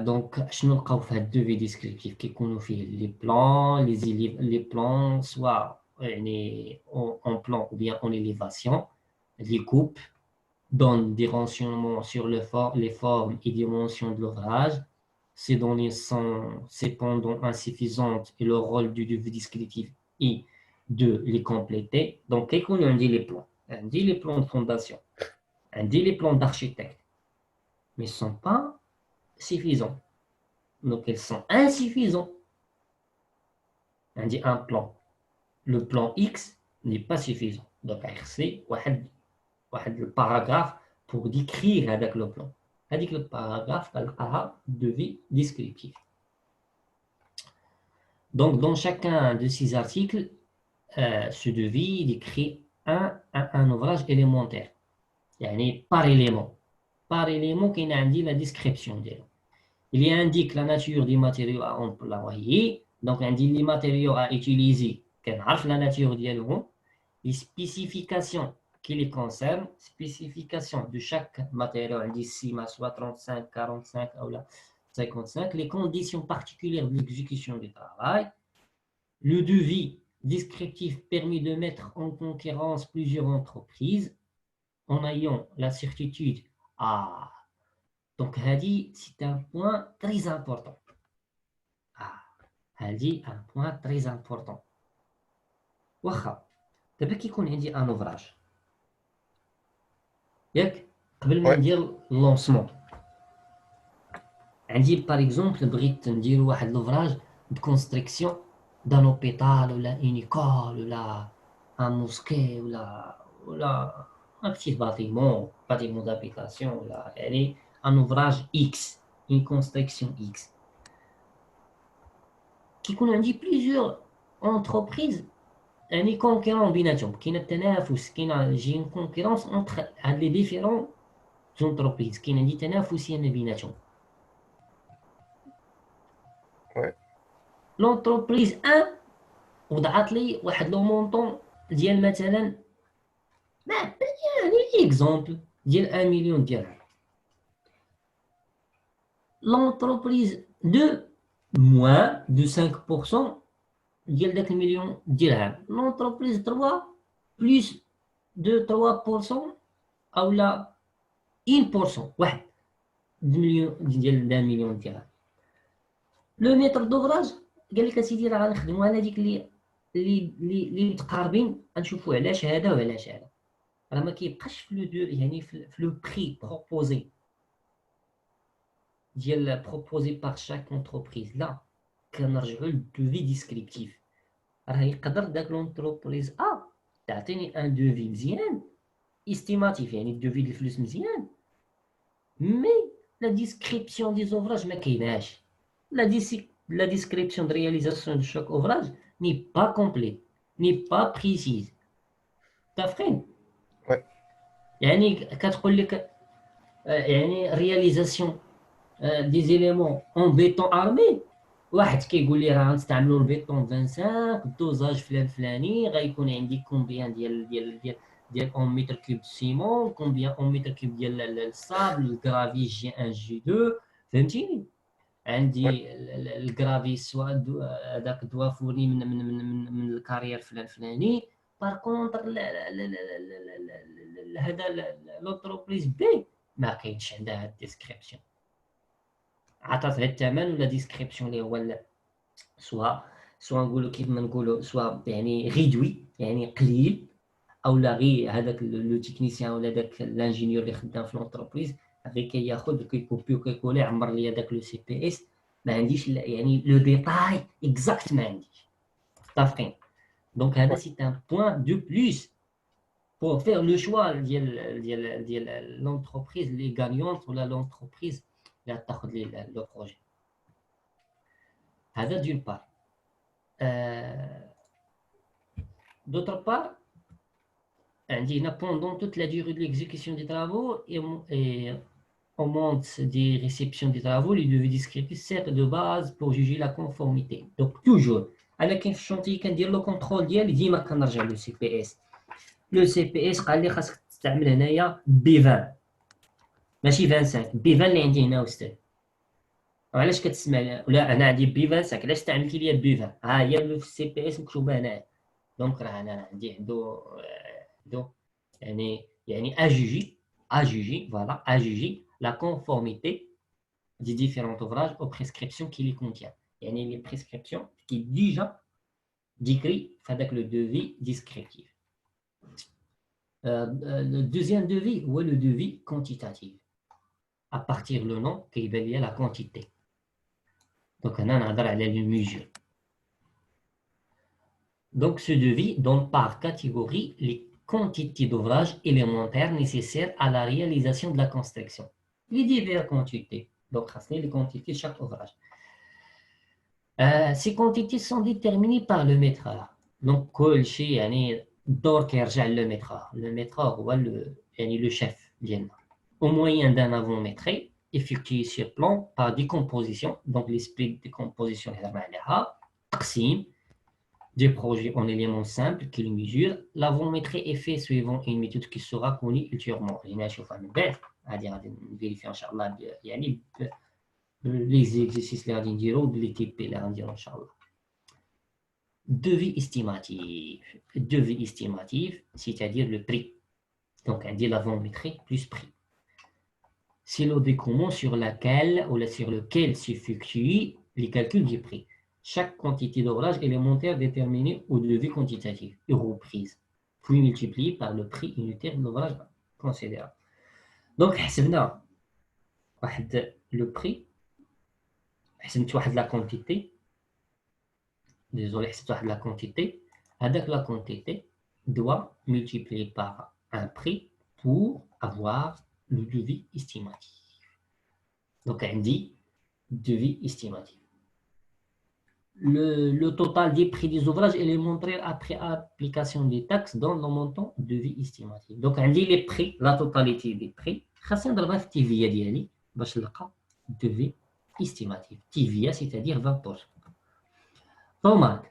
دونك شنو نلقاو في هاد الدوفي ديسكريبتيف كيكونوا فيه لي بلان سوا يعني اون بلان ou bien en élévation, les coupes donnent des renseignements sur les formes et dimensions de l'ouvrage. Ces données sont cependant insuffisantes et le rôle du devis descriptif est de les compléter. Donc, on dit les plans. On dit les plans de fondation. On dit les plans d'architecte. Mais ils ne sont pas suffisants. Donc, ils sont insuffisants. On dit un plan. Le plan X n'est pas suffisant. Donc, c'est le paragraphe pour décrire avec le plan. Avec le paragraphe, devis descriptif. Donc, dans chacun de ces articles, ce devis décrit un ouvrage élémentaire. Yani par élément. Par élément, qui indique la description. Il y indique la nature des matériaux à employer. Donc, il indique les matériaux à utiliser. La nature dialogue. Les spécifications qui les concernent. Spécifications de chaque matériau. D'ici, soit 35, 45 ou là. 55, les conditions particulières de l'exécution du travail. Le devis descriptif permet de mettre en concurrence plusieurs entreprises en ayant la certitude. Donc, c'est un point très important. Un point très important. واخا دابا كيكون عندي ان اوفراج ياك قبل ما ندير لونسمون عندي باغ اكزومبل بغيت ندير واحد لوفراج de construction d'un hôpital ou une école ou un mosquée ou un petit bâtiment d'habitation ou un ouvrage X, une construction X. Qui connaît plusieurs entreprises يعني concurrents بيناتهم كاين التنافس كاين une concurrence entre les différentes entreprises كاين عندي تنافسيه ما بيناتهم. لونتربريز 1 وضعت لي واحد لو مونطون ديال مثلا يعني اكزومبل ديال 1 مليون درهم. لونتربريز 2 moins de 5% ديال داك المليون درهم. لونتربريز 3 plus de 3% او لا 1% واحد ديال 1 مليون درهم. لو ميتر دوفراج قال لك اسيدي راه غنخدموا على ديك اللي متقاربين غنشوفوا علاش هذا وعلاش هذا. راه ما كيبقاش في لو يعني في لو بري بروبوزي ديال بروبوزي بار شاك انتربريز. لا كنرجعوا للدوفي ديسكريبتيف. راه يقدر داك لونتربريز تعطيني ان دوفي مزيان استيماتيف يعني الدوفي ديال الفلوس مزيان مي لا ديسكريبسيون دي زوفراج ما كايناش. La description de réalisation de chaque ouvrage n'est pas complète, n'est pas précise. T'as Ouais. يعني كتقول لك يعني réalisation des éléments en béton armé. واحد كيقول لي راه غنستعملوا البيطون 25 الدوزاج فلان فلاني غيكون عندي كومبيان ديال 1 متر كوب سيمون كومبيان 1 متر كوب ديال الصابل الكرافي جي 1 جي 2 فهمتيني عندي الكرافي سواء هذاك دوافوني من الكارير فلان فلاني بار كونتر هذا لونتربريز بي ما كاينش عندها هاد الديسكريبسيون عطات غير الثمن ولا ديسكريبسيون اللي هو سواء نقولوا كيف ما نقولوا سواء يعني ريدوي يعني قليل او لا غير هذاك لو تكنيسيان ولا داك الانجينيور اللي خدام في لونتربريز غير كياخذ كيكوبي وكيكولي عمر لي داك لو سي بي اس ما عنديش يعني لو ديتاي اكزاكت ما عنديش متفقين دونك هذا سي ان بوين دو بلوس pour faire le choix ديال l'entreprise اللي gagnante ولا l'entreprise اللي غتاخذ لي لو بروجي هذا d'une part d'autre part عندي هنا pendant toute la durée de l'exécution des travaux et au moment des réceptions des travaux les devis descriptifs servent de base pour juger la conformité donc toujours انا كاين في الشونتي كندير لو كونترول ديالي ديما كنرجع لو سي بي اس لو سي بي اس قال لي خاصك تستعمل هنايا بي 20 ماشي 25 بي 20 اللي عندي هنا استاذ وعلاش كتسمع ولا انا عندي بي 25 علاش استعملتي لي بي 20 ها هي في السي بي اس مكتوبه هنا دونك راه انا عندي عنده يعني اجوجي فوالا اجوجي لا كونفورميتي دي ديفيرونت اوفراج او بريسكريبسيون كي لي كونتيان يعني لي بريسكريبسيون كي ديجا ديكري في هذاك لو دوفي ديسكريبتيف le deuxième devis ou le devis quantitatif à partir le nom qui est la quantité donc on a les mesures donc ce devis donne par catégorie les quantités d'ouvrage élémentaires nécessaires à la réalisation de la construction les diverses quantités donc les quantités de chaque ouvrage ces quantités sont déterminées par le maître donc كل شيء يعني الدور كيرجع للميترور هو يعني لو شيف ديالنا au moyen d'un avant-maîtrise effectué sur plan par décomposition donc l'esprit de décomposition اللي هضرنا عليها تقسيم des projets en éléments simples qui les mesurent l'avant-maîtrise est fait suivant une méthode qui sera connue ultérieurement هنا نشوفها من بعد غادي نفيريفي ان شاء الله يعني لي زيكزيرسيس اللي غادي نديرو لي تيب اللي غنديرو ان شاء الله devis estimatif, c'est-à-dire le prix. Donc, on dit l'avant-maîtrise plus prix. C'est le décompte sur lequel s'effectue les calculs du prix. Chaque quantité d'ouvrage élémentaire déterminée au devis quantitatif est reprise, puis multipliée par le prix unitaire de l'ouvrage considérable. Donc, حسبنا واحد le prix, حسبت واحد la quantité. Désolé, c'est la quantité. Avec la quantité, doit multiplier par un prix pour avoir le devis estimatif. Donc, on dit devis estimatif. Le total des prix des ouvrages est montré après application des taxes dans le montant devis estimatif. Donc, on dit les prix, la totalité des prix. خاصني نضربها في التيفيا ديالي باش نلقى devis estimatif. تيفيا c'est-à-dire 20%. Tomate.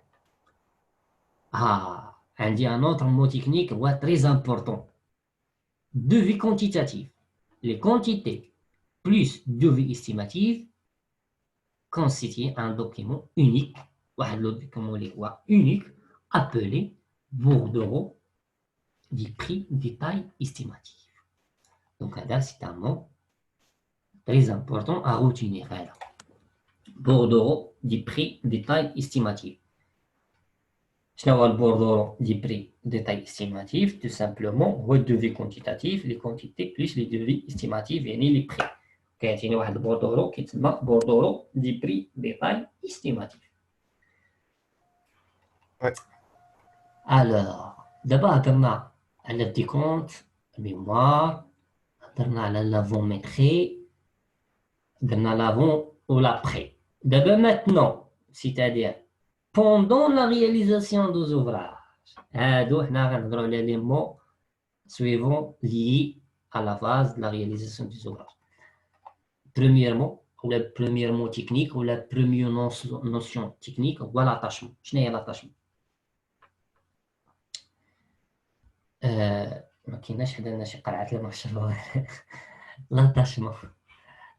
عندي un autre mot technique très important. Devis quantitatif. Les quantités plus devis estimatif constituent un document unique, appelé bordereau du prix détail estimatif. Donc, c'est un mot très important à retenir. Bordereau du prix détail estimatif. شنو هو البوردورو دي بري ديتاي استيماتيف tout simplement هو الدوفي كونتيتاتيف لي كونتيتي بلس لي دوفي استيماتيف يعني لي بري كيعطيني واحد البوردورو كيتسمى بوردورو دي بري ديتاي استيماتيف الوغ دابا هضرنا على الديكونت الميموار هضرنا على لافون درنا l'avant ou l'après. D'abord maintenant, c'est-à-dire pendant la réalisation des ouvrages. هادو حنا غنهضروا على les mots suivants liés à la phase de la réalisation des ouvrages. Premièrement, ou le premier mot technique ou la première notion technique هو l'attachement. شنو هي l'attachement؟ ما كايناش حدانا شي قرعة الماء في الشربة. L'attachement.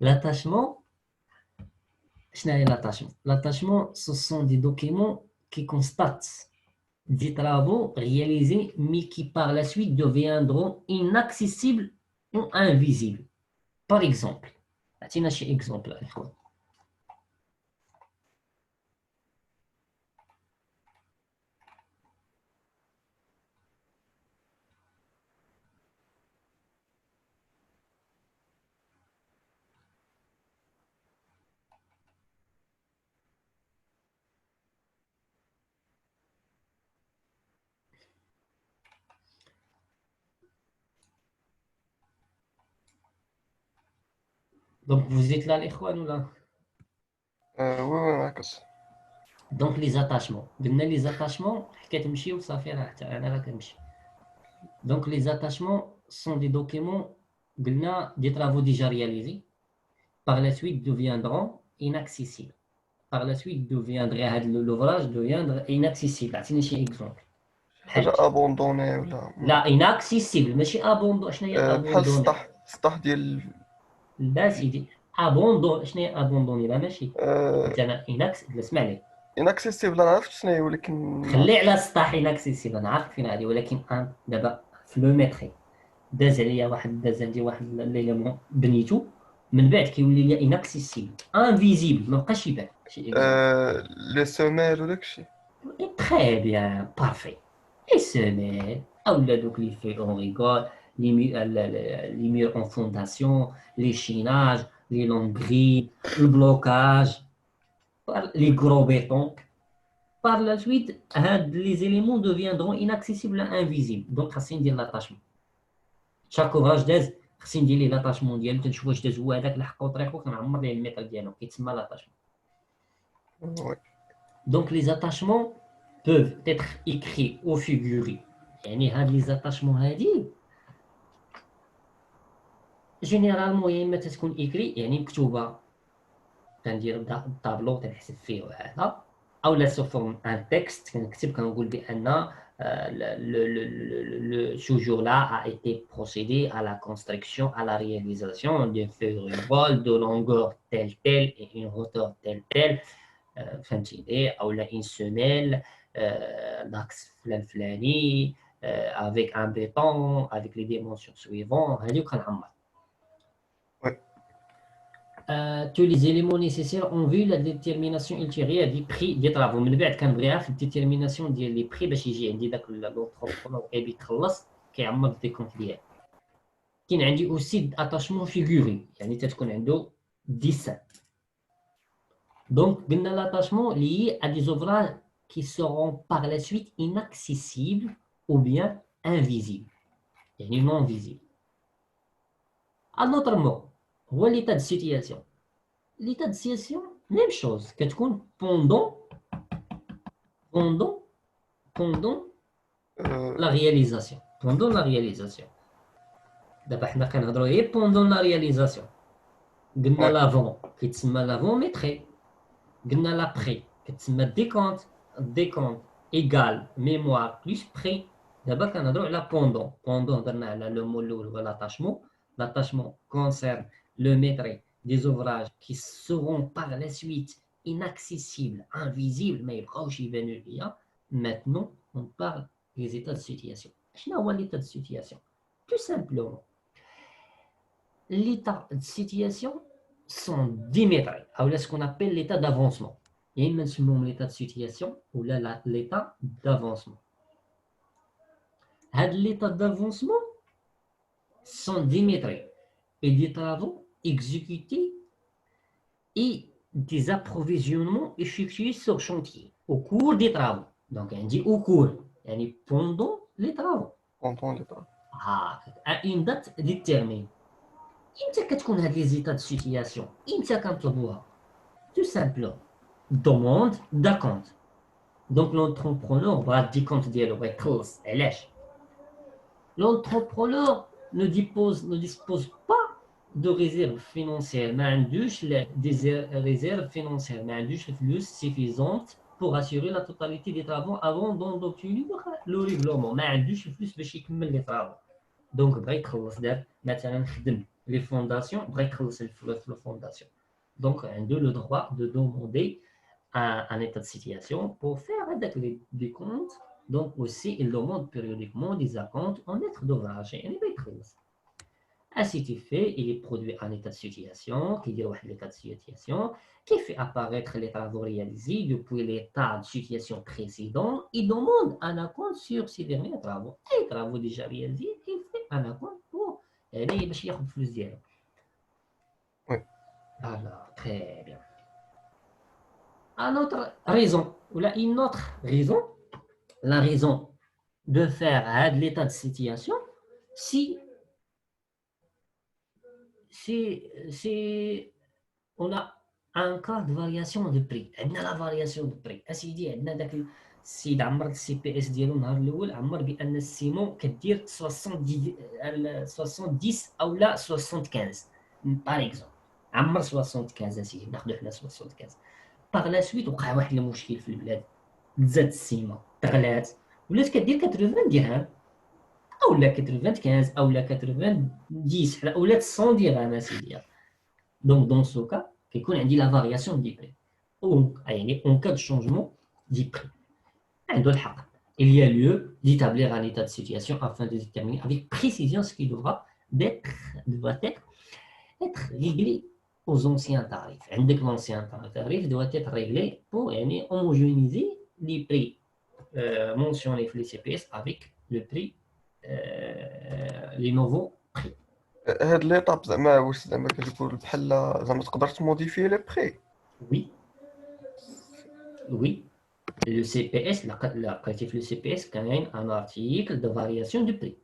L'attachement, l'attachement, ce sont des documents qui constatent des travaux réalisés mais qui par la suite deviendront inaccessibles ou invisibles. Par exemple, أعطينا شي exemple الإخوان. Donc vous êtes là الإخوان ولا؟ وي معكس. Donc les attachements. قلنا les attachements حكا تمشي وصافي راه حتى أنا راه كنمشي. Donc les attachements sont des documents قلنا des travaux déjà réalisés par la suite deviendront inaccessibles. Par la suite deviendrait l'ouvrage deviendra inaccessible. عطيني شي exemple. حاجة ابوندوني ولا لا inaccessible ماشي abandon. شنو هي بحال abandon؟ السطح ديال لا سيدي abandon. شنو هي abandon؟ لا ماشي انت انا اسمع لي اناكسيسيبل. انا عرفت شنو هي ولكن خلي على السطح inaccessible. انا عارف فين هذه ولكن دابا في لو ميتري داز عليا واحد داز عندي واحد ليليمون بنيتو من بعد كيولي لي اناكسيسيبل انفيزيبل ما بقاش يبان شي لي سومير وداكشي. تري بيان بارفي لي سيميل اولا دوك لي في اون ريغول لي مير اون فونداسيون لي شيناج لي لونغري البلوكاج لي غرو بيتون. Par la suite, les éléments deviendront inaccessibles et invisibles. Donc, خاصني ندير l'attachement. شاك اوفراج داز خصني ندير ليه لاتاشمون ديالو تنشوف واش داز هو هذاك لحقو طريقو كنعمر ليه الميتر ديالو كيتسمى لاتاشمون. دونك لي زاتاشمون بوف être écrits ou figurés. يعني هاد لي زاتاشمون هادي جينيرالمون يا اما تتكون ايكري يعني مكتوبه كندير طابلو تنحسب فيه وهذا او سو فورم ان تكست كنكتب كنقول بان ce jour-là a été procédé à la construction, à la réalisation d'une feuille rivale de longueur telle et une hauteur telle, فهمتيني أو une semelle d'axe فلاني avec un béton avec les dimensions suivantes هذه كنعمر. Tous les éléments nécessaires en vue la détermination ultérieure des prix des travaux. من بعد كنبغيها في الديتيرميناسيون ديال لي بري باش يجي عندي داك لونتربرونور كيبي يخلص كيعمر الديكونت ديالو. كاين عندي اوسي اتاشمون فيغوري يعني تتكون عنده ديسان. دونك قلنا l'attachement lié à des ouvrages qui seront par la suite inaccessibles ou bien invisibles يعني non visibles. Un autre mot هو l'état de situation. L'état de situation, même chose, كتكون pendant la réalisation. Pendant la réalisation. دابا حنا كنهضروا غير pendant la réalisation. قلنا l'avant كيتسمى l'avant-métré. قلنا l'après كتسمى décompte égal mémoire plus près. دابا كنهضروا على pendant هضرنا على لو مو الاول هو l'attachement. L'attachement concerne le maîtrise des ouvrages qui seront par la suite inaccessibles, invisibles, mais maintenant on parle des états de situation. Qu'est-ce que l'état de situation? Tout simplement, l'état de situation sont dimétrés, ou ce qu'on appelle l'état d'avancement. Il y a même l'état de situation ou l'état d'avancement. L'état d'avancement sont dimétrés et des travaux exécutés et des approvisionnements effectués sur chantier au cours des travaux. Donc, on dit au cours, pendant les travaux. À une date déterminée. إمتى كتكون هاد لي زيتا دو سيتياسيون؟ إمتى كنطلبوها؟ تو سامبلومون دوموند داكونت. دونك لونتربرونور بغا الديكونت ديالو بغا يخلص علاش؟ لونتربرونور ne dispose pas de réserve financière, ما عندوش des réserves financières, ما عندوش الفلوس suffisante pour assurer la totalité des travaux avant d'obtenir le règlement. ما عندوش الفلوس باش يكمل لي travaux. دونك بغى يتخلص دار مثلا خدم لي فونداسيون بغى يخلص الفلوس في الفونداسيون. دونك عنده le droit de demander un état de situation pour faire avec des comptes. Donc aussi il demande périodiquement des acomptes en lettres d'ouvrage يعني بغى يتخلص. Ainsi fait, il est produit un état de situation, qui dit l'état de situation, qui fait apparaître les travaux réalisés depuis l'état de situation précédent. Il demande un acompte sur ces derniers travaux. Les travaux déjà réalisés, il fait un acompte pour les machines plus d'hier. Oui. Alors, très bien. Une autre raison, ou là, une autre raison, la raison de faire l'état de situation, si on a un cas de variation de prix. On a la variation de prix. اسيدي عندنا داك السيد عمر السي بي اس ديالو النهار الاول عمر بان السيمون كدير 70 او لا 75 باغ اكزومبل عمر 75 اسيدي ناخذ حنا 75 باغ لا سويت وقع واحد المشكل في البلاد تزاد السيمه تغلات ولات كدير 80 درهم او لا 95 او لا 90 او لا 100 درهم اسيدي. Donc, dans ce cas, il y a la variation du prix. En cas de changement du prix, il y a lieu d'établir un état de situation afin de déterminer avec précision ce qui doit être réglé aux anciens tarifs. L'ancien tarif doit être réglé pour homogénéiser les prix mentionnés dans les CPS avec le prix, les nouveaux prix. هاد ليطاب زعما واش زعما كتقول بحال زعما تقدر تموديفي لي بري. Oui. Oui. Le CPS, la qualité le CPS, quand même un article de variation du prix.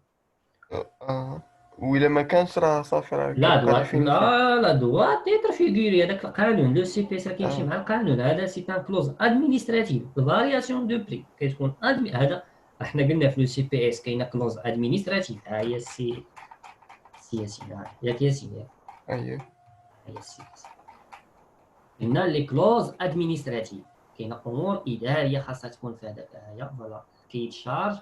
وإلا ما كانش راه صافي راه لا كيبقى doit, ديفينيتيف. لا doit être figuré هذاك القانون. Le CPS كيمشي مع القانون هذا سي ان كلوز ادمينستراتيف فارياسيون دو بري كتكون هذا احنا قلنا في لو سي بي اس كاينه كلوز ادمينستراتيف ها هي السي سي ياك يا سيدي اييه هي السي قلنا لي كلوز ادمينستراتيف كاينه امور اداريه خاصها تكون في هذاك هي فوالا كيتشارج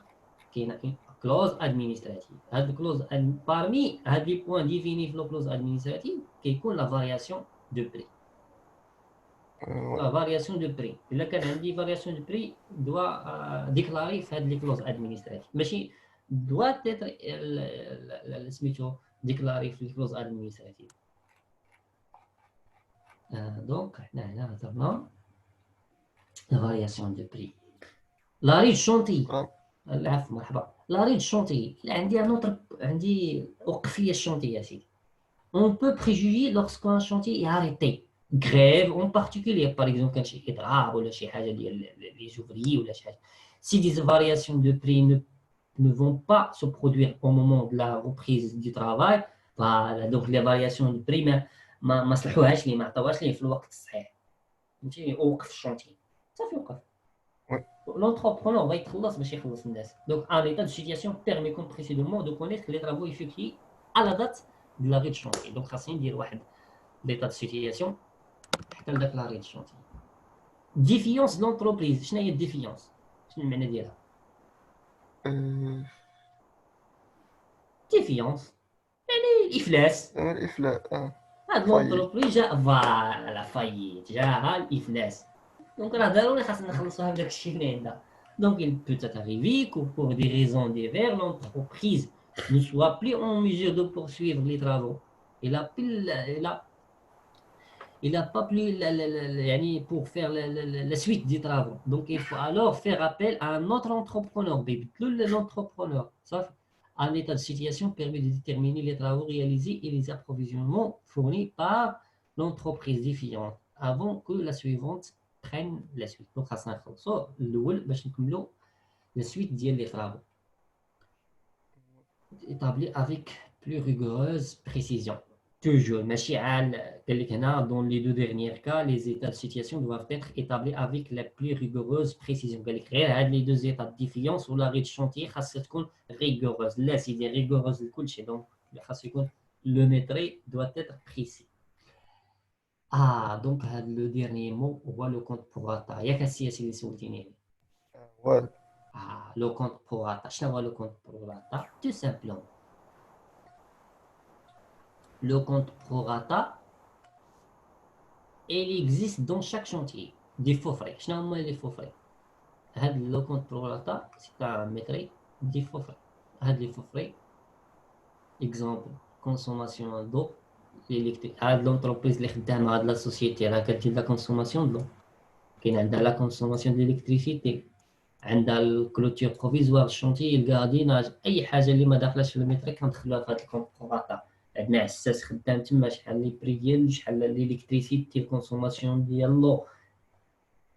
كاينه كلوز ادمينستراتيف. هاد الكلوز بارمي هاد لي بوين ديفيني في لو كلوز ادمينستراتيف كيكون لا فارياسيون دو بري. لا فارياسيون دو بري الا كان عندي فارياسيون دو بري دوا ديكلاري في هاد لي كلوز ادمينستراتيف ماشي دوا تيتر سميتو ديكلاري في الكلوز ادمينستراتيف. دونك حنا هنا هضرنا فارياسيون دو بري. لاري شونتي العفو مرحبا. لاري شونتي عندي عندي وقف لي الشونتي يا سيدي. On peut préjuger lorsqu'un chantier est arrêté. Grève en particulier, par exemple, quand il y a les ouvriers ou la chose. Si des variations de prix ne vont pas se produire au moment de la reprise du travail, voilà, donc les variations de prix ما صلحوهاش لي ما عطاوهاش لي في الوقت الصحيح. فهمتي اوقف الشونتي صافي وقف. L'entrepreneur va يتخلص باش يخلص الناس. Donc un état de situation permet comme précédemment de connaître les travaux effectués à la date de l'arrêt de chantier. Donc خاصني ندير واحد l'état de situation حتى لذاك l'arrêt de chantier. Défiance d'entreprise. شنو هي الديفيونس؟ شنو المعنى ديالها؟ ديفيونس يعني الافلاس. الافلاس هاد لونتربريز جا فوالا فايت جاها الافلاس. دونك راه ضروري خاصنا نخلصوها بداك الشيء اللي عندها. Donc il peut arriver que pour des raisons diverses, l'entreprise ne soit plus en mesure de poursuivre les travaux. Il a pas plus pour faire la suite des travaux. Donc il faut alors faire appel à un autre entrepreneur. L'entrepreneur, un état de situation permet de déterminer les travaux réalisés et les approvisionnements fournis par l'entreprise défiante avant que la suivante prenne la suite. Donc خاصنا نخلصوا الاول باش نكملوا la suite ديال les travaux. Établi avec plus rigoureuse précision. Toujours, ماشي عال قال لك هنا dans les deux derniers cas les états de situation doivent être établis avec la plus rigoureuse précision. قال لك غير هاد les deux états de défiance ولا غير chantier خاصها تكون rigoureuse. لا سيدي rigoureuse لكل شيء. Donc خاص يكون le métrait doit être précis. Ah, donc le dernier mot, on voit le compte pro rata. Il y a qu'à اللي سولتيني. والو. Ah, le compte pro rata. شنو هو le compte pro rata? Tout simplement. Le compte pro rata, il existe dans chaque chantier. Des faux frais. شنو هما les faux frais? Le compte pro rata, c'est un métrait des faux frais. Les faux frais, exemple, consommation d'eau, l'électricité. L'entreprise اللي خدامة هاد la société راه كدير la consommation d'eau. كاين عندها la consommation d'électricité. عندها الكلوتير بروفيزوار الشونتي الكارديناج اي حاجه اللي ما داخلاش في المتر كندخلوها في هذا الكونبروغاتا. عندنا عساس خدام تما شحال لي بري ديال شحال ليليكتريسيتي الكونسوماسيون ديال لو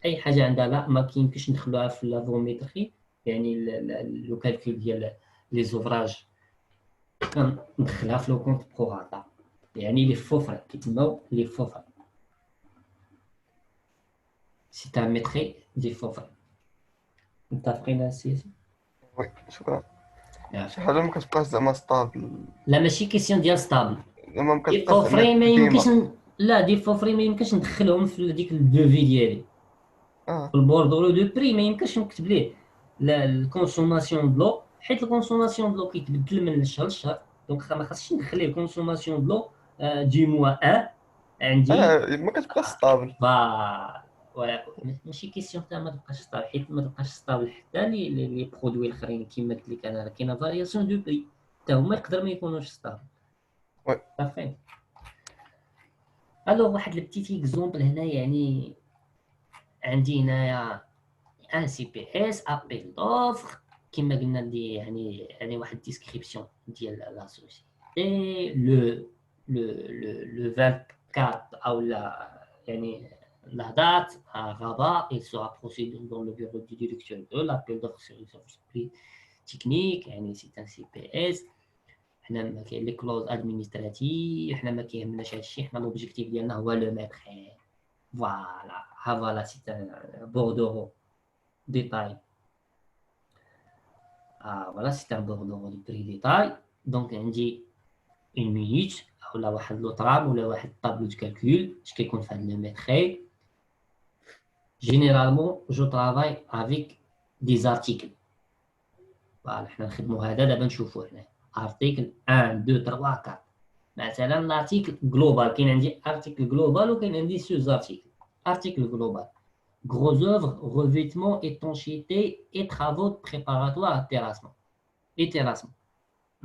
اي حاجه عندها لا ما كيمكنش ندخلوها في لافوميتري يعني لو كالكول ديال لي زوفراج كندخلها في لو كونبروغاتا يعني لي فوفر كيتسموا لي فوفر سي ان ميتري دي فوفر. متفقين السياسي؟ وي شكرا. نعم. شي حاجه ما كتبقاش زعما ستابل، لا ماشي كيسيون ديال ستابل. زعما ما دي كتبقاش فوفري ما زعما يمكنش ديما. لا دي فوفري ما يمكنش ندخلهم في ديك الدوفي ديالي اه في البوردورو دو بري ما يمكنش نكتب ليه الكونسوماسيون دلو حيت الكونسوماسيون دلو كيتبدل من الشهر للشهر دونك ما خاصش ندخل ليه الكونسوماسيون دلو دي موا 1 عندي ما كتبقاش ستابل. ماشي كيسيون تاع ما تبقاش ستابل حيت ما تبقاش ستابل حتى لي برودوي الاخرين كيما قلت لك انا كاينه فارياسيون دو بري حتى هما يقدر ما يكونوش ستابل. وي صافي. الوغ واحد البتيت اكزومبل هنا يعني عندي هنايا ان سي بي اس ابيل دوفر كما قلنا لي يعني واحد ديسكريبسيون ديال لا سوسيتي لو 24 او لا يعني la date à Rabat, il sera procédé dans le bureau du directeur de l'appel d'offres sur les services techniques, c'est un CPS. حنا ما كاين لي كلوز ادمينستراتيف حنا ما كيهمناش هادشي حنا لوبجيكتيف ديالنا هو لو ميتري فوالا سي ان بوردورو ديتاي فوالا سي ان بوردورو دو بري ديتاي دونك عندي اون مينوت ولا واحد لوطرام ولا واحد طابلو دو كالكول اش كيكون في هاد لو ميتري جينيرالمون جو ترافاي افيك دي زارتيكل فوالا حنا نخدمو هذا دابا نشوفوه هنا ارتيكل 1 2 3 4 مثلا l'article global كاين عندي article global وكاين عندي sous article. Article global gros œuvres revêtement étanchéité et travaux préparatoires et terrassement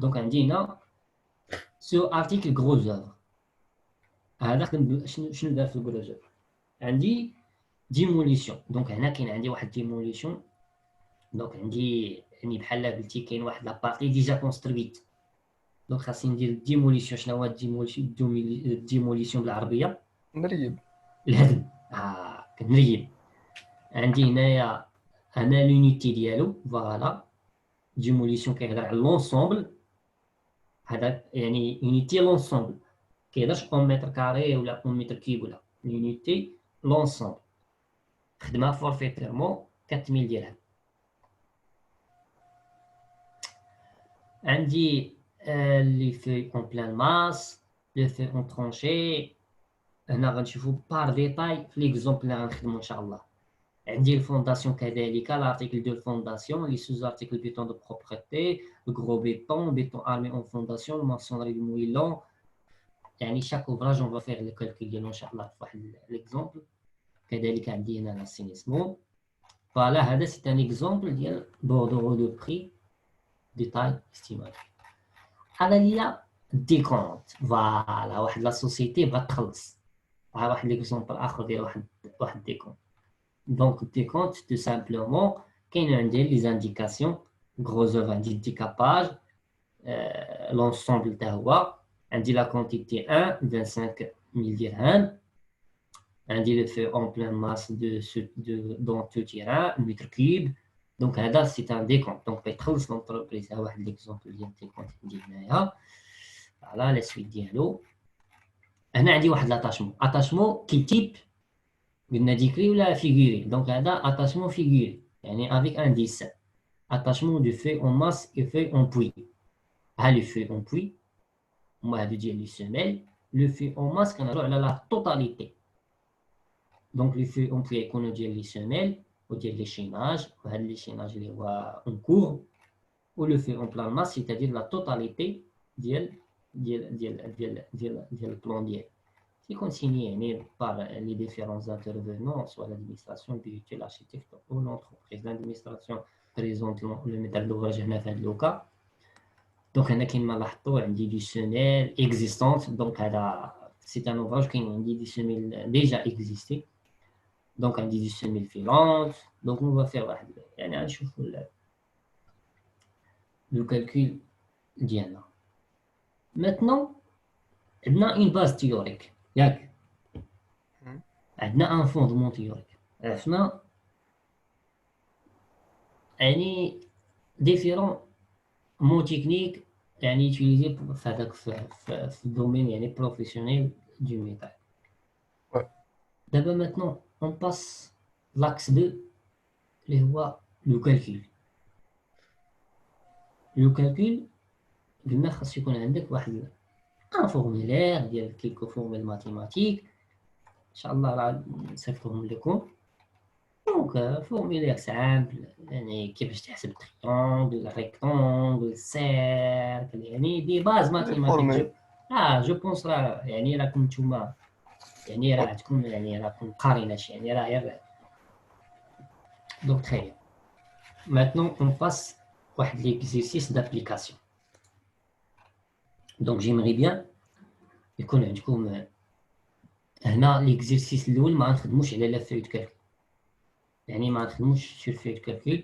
donc عندي هنا sur article gros œuvres هذا شنو دار في gros œuvres عندي démolition donc هنا كاين عندي واحد démolition donc عندي يعني بحال قلتي كاين واحد لابارتي ديجا كونسترويت دونك خاصني ندير ديموليسيون. شنو هو ديموليسيون بالعربيه؟ نريب الهدم. كنريب. عندي هنايا انا لونيتي ديالو فوالا ديموليسيون كيهضر على لونسومبل هذا يعني يونيتي لونسومبل كيهضرش اون متر كاري ولا اون متر كيب ولا يونيتي لونسومبل خدمه فورفيتيرمون 4000 درهم. عندي les feuilles en pleine masse, les feuilles en tranchée. هنا غنشوفوا بار ديتاي في ليكزومبل اللي غنخدمو ان شاء الله. عندي الفونداسيون كذلك l'article de fondation, les sous-articles béton de propreté, le gros béton armé en fondation, le maçonnerie du moellon. يعني chaque ouvrage on va faire le calcul ديالو ان شاء الله في واحد ليكزومبل. كذلك عندي هنا l'assainissement. فوالا هذا سي ان اكزومبل ديال بوردورو دو بري ديتاي استيماتيك. هذا هي ديكونت فوالا واحد لا سوسيتي بغات تخلص ها واحد ليكزومبل اخر ديال واحد ديكونت. دونك ديكونت تو سامبلومون كاين عندي لي زانديكاسيون غروز اوف عندي ديكاباج لونسومبل تا هو عندي لا كونتيتي 1 25000 درهم عندي لو في اون بلان ماس دو دون تو تيران متر كيب. دونك هذا سي ان ديكونت دونك بيتخلص لونتربريز. ها واحد ليكزومبل ديال ديكونت عندي هنايا على لا سويت ديالو. هنا عندي واحد اتاشمون كي تيب قلنا ديكري ولا فيغوري. دونك هذا اتاشمون فيغوري يعني افيك ان ديسان اتاشمون دو في اون ماس اي في اون بوي. ها لي في اون بوي هما هادو ديال لي سيميل لو في اون ماس كنهضروا على لا توتاليتي دونك لي في اون بي يكونوا ديال لي سيميل وديال لي شيناج وهاد لي شيناج اللي هو اون كور ولو في اون بلان ماس سيتادير لا توتاليتي ديال البلان ديال qui consigné par les différents intervenants, soit l'administration, puis l'architecte ou l'entreprise. L'administration présente le métal d'ouvrage dans le cas. Donc, il y a qui du semelle existante. Donc, c'est un ouvrage qui a du semelle déjà existé. Donc, on dit du semelle filante. Donc, on va faire le calcul d'Iana. Maintenant, on a une base théorique. ياك عندنا ان فوندمون تيوريك عرفنا يعني ديفيرون مو تكنيك يعني يوتيليزي في هذاك في الدومين يعني بروفيسيونيل دو ميتال دابا ماتنون اون باس لاكس 2 اللي هو لو كالكول قلنا خاص يكون عندك واحد ان فورمولير ديال كيلكو فورميل ماتيماتيك ان شاء الله راه نصيفطهم لكم دونك فورمولير سامبل يعني كيفاش تحسب تريونغل ريكتونغل سيركل يعني دي باز ماتيماتيك جو بونس راه يعني راكم نتوما يعني راه عندكم يعني راكم قارين هادشي يعني راه غير دونك تري ماتنون اون باس واحد ليكزيرسيس دابليكاسيون دونك جيمري بيان يكون عندكم هنا ليكزيرسيس الاول ما غنخدموش على لا فيو دو كالكول يعني ما غنخدموش سور فيو دو كالكول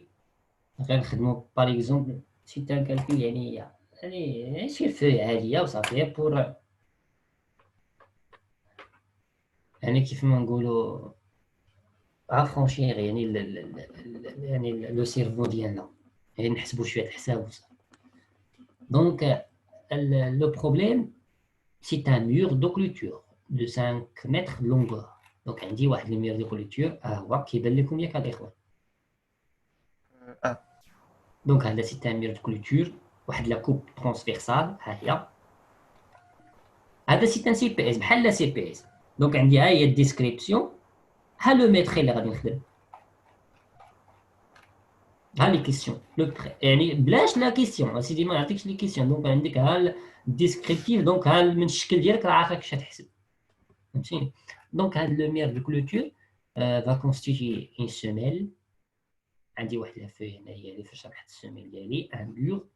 غير نخدمو باغ اكزومبل سي تان كالكول يعني شي فيو عاديه وصافي بور يعني كيف ما نقولوا افرونشير يعني يعني لو سيرفو ديالنا يعني نحسبوا شويه الحساب وصافي دونك لو بروبليم c'est un mur de clôture de 5 mètres de longueur. Donc, on dit que le mur de clôture qui est combien de donc, c'est un mur de clôture, la coupe transversale. C'est un CPS, c'est CPS. Donc, on dit qu'il y a une description. Le mètre est là. Les questions. بلاش la question. سيدي ما نعطيكش les questions. Donc, on dit que descriptif. Donc, من الشكل ديالك راه عارف كيفاش تحسب. فهمتيني؟ دونك هاد لو مير دو كلوتور va constituer une semelle. عندي واحد لا فوي هنايا اللي فاش شرحت السميل ديالي ان مور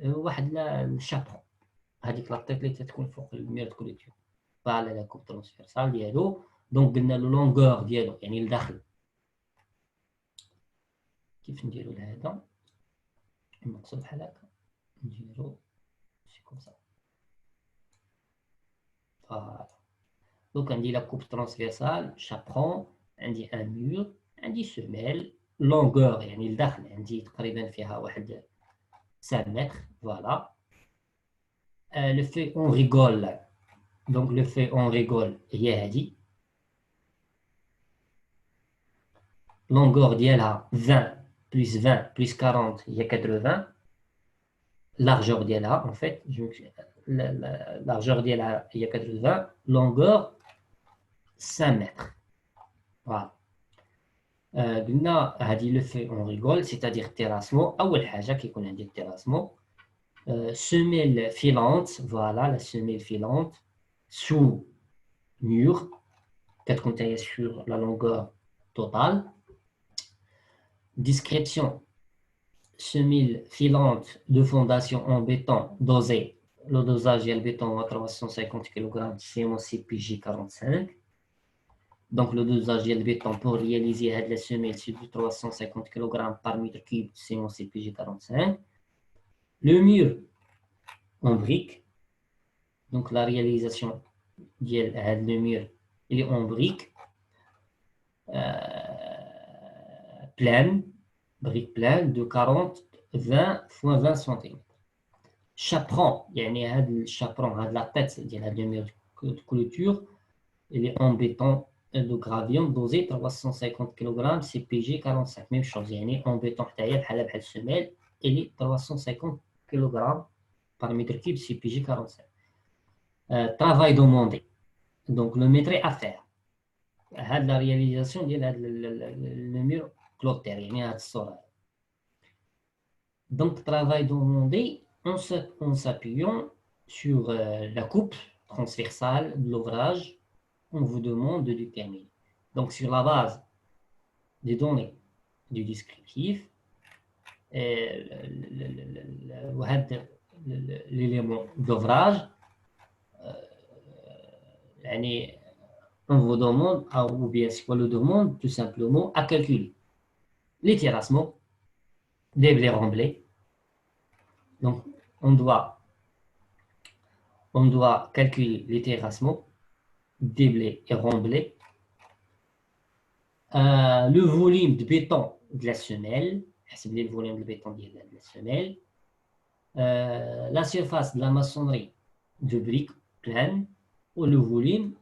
واحد الشابرون هذيك لاطيط اللي تتكون فوق المير دو كلوتور على لا كوب ترانسفيرسال ديالو دونك قلنا لو لونغور ديالو يعني لداخل كيف نديرو لهذا المقصود بحال هكا نديرو شي كوم سا فوالا دونك عندي لا كوب ترانسفيرسال شابرون عندي ان مور عندي سميل لونغور يعني لداخل عندي تقريبا فيها واحد 5 متر فوالا لو في اون ريغول دونك لو في اون ريغول هي هادي لونغور ديالها 20 بلس 20 بلس 40 هي 80 لارجور ديالها ان فيت لارجور ديالها هي 80 لونغور 5 متر فوالا قلنا هذه لو في اون ريغول سيتادير تيراسمو اول حاجه كيكون عندي التيراسمو semelle filante voilà la semelle filante sous mur كتكون تاهي sur la longueur totale description semelle filante de fondation en béton dosé le dosage ديال البيتون هو 350 kg CMOC PJ45 Donc, le dosage de béton pour réaliser la semelle, c'est de 350 kg par mètre cube, c'est en CPG45. Le mur en briques. Donc, la réalisation du mur, il est en briques. Pleine, brique pleine de 40, 20 fois 20 cm. Chaperon, il y a le chaperon, la tête du mur de clôture, il est en béton. de gravium dosé 350 kg CPG 45 même chose يعني en béton حتى بحال السميل il est 350 kg par mètre cube CPG 45 travail demandé. Donc, le maître à faire. La réalisation de le mur clôture, يعني هاد الصورة. Donc, travail demandé en s'appuyant sur la coupe transversale de l'ouvrage, on vous demande de déterminer. Donc, sur la base des données du descriptif, l'élément d'ouvrage, on vous demande, ou bien si on le demande, tout simplement à calculer les terrassements, déblais remblais. Donc, on doit calculer les terrassements, déblais et remblais. Le volume de béton de la semelle, le volume de béton de la semelle, la surface de la maçonnerie de briques pleines ou le volume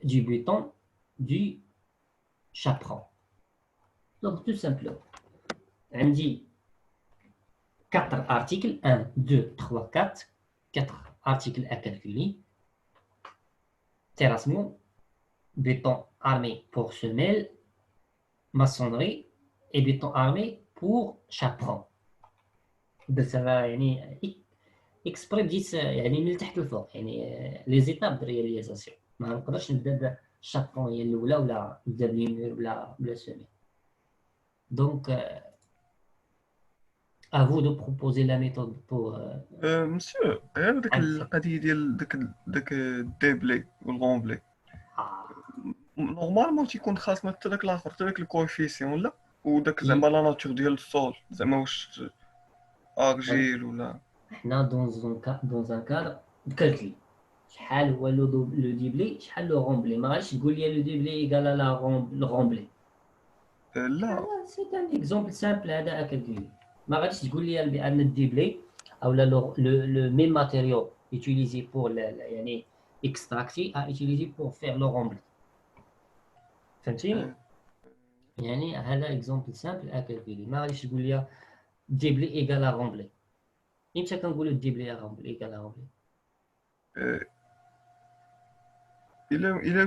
du béton du chaperon. Donc, tout simplement, on dit 4 articles, 1, 2, 3, 4 articles à calculer. Terrassement, béton armé pour semelle, maçonnerie et béton armé pour chaperon. بس يعني اكسبري بديت يعني من تحت لفوق يعني لي زيتاب د رياليزاسيون ما نقدرش نبدا بالشابون هي الاولى ولا نبدا بالمير ولا سومي دونك à vous de proposer la méthode pour مسيو غير ديك القضيه ديال داك الديبلي والغومبلي نورمالمون تيكون خاصنا حتى داك الاخر حتى داك الكوفيسيون لا وداك زعما لا ناتور ديال الصول زعما واش ارجيل ولا حنا dans un cadre de calcul شحال هو لو ديبلي شحال لو غومبلي ما غاديش تقول لي لو ديبلي ايكال لا غومبلي لا سي ان اكزومبل سامبل هذا اكالكولي ما غاديش تقول لي بان الديبلي او لو ميم ماتيريال utilisé pour يعني extracté à utiliser pour faire le غومبلي فهمتيني يعني هذا اكزومبل سامبل اكالكولي ما غاديش تقول لي ديبلي ايكال غومبلي امتى كنقولوا ديبلي غومبلي ايكال غومبلي الا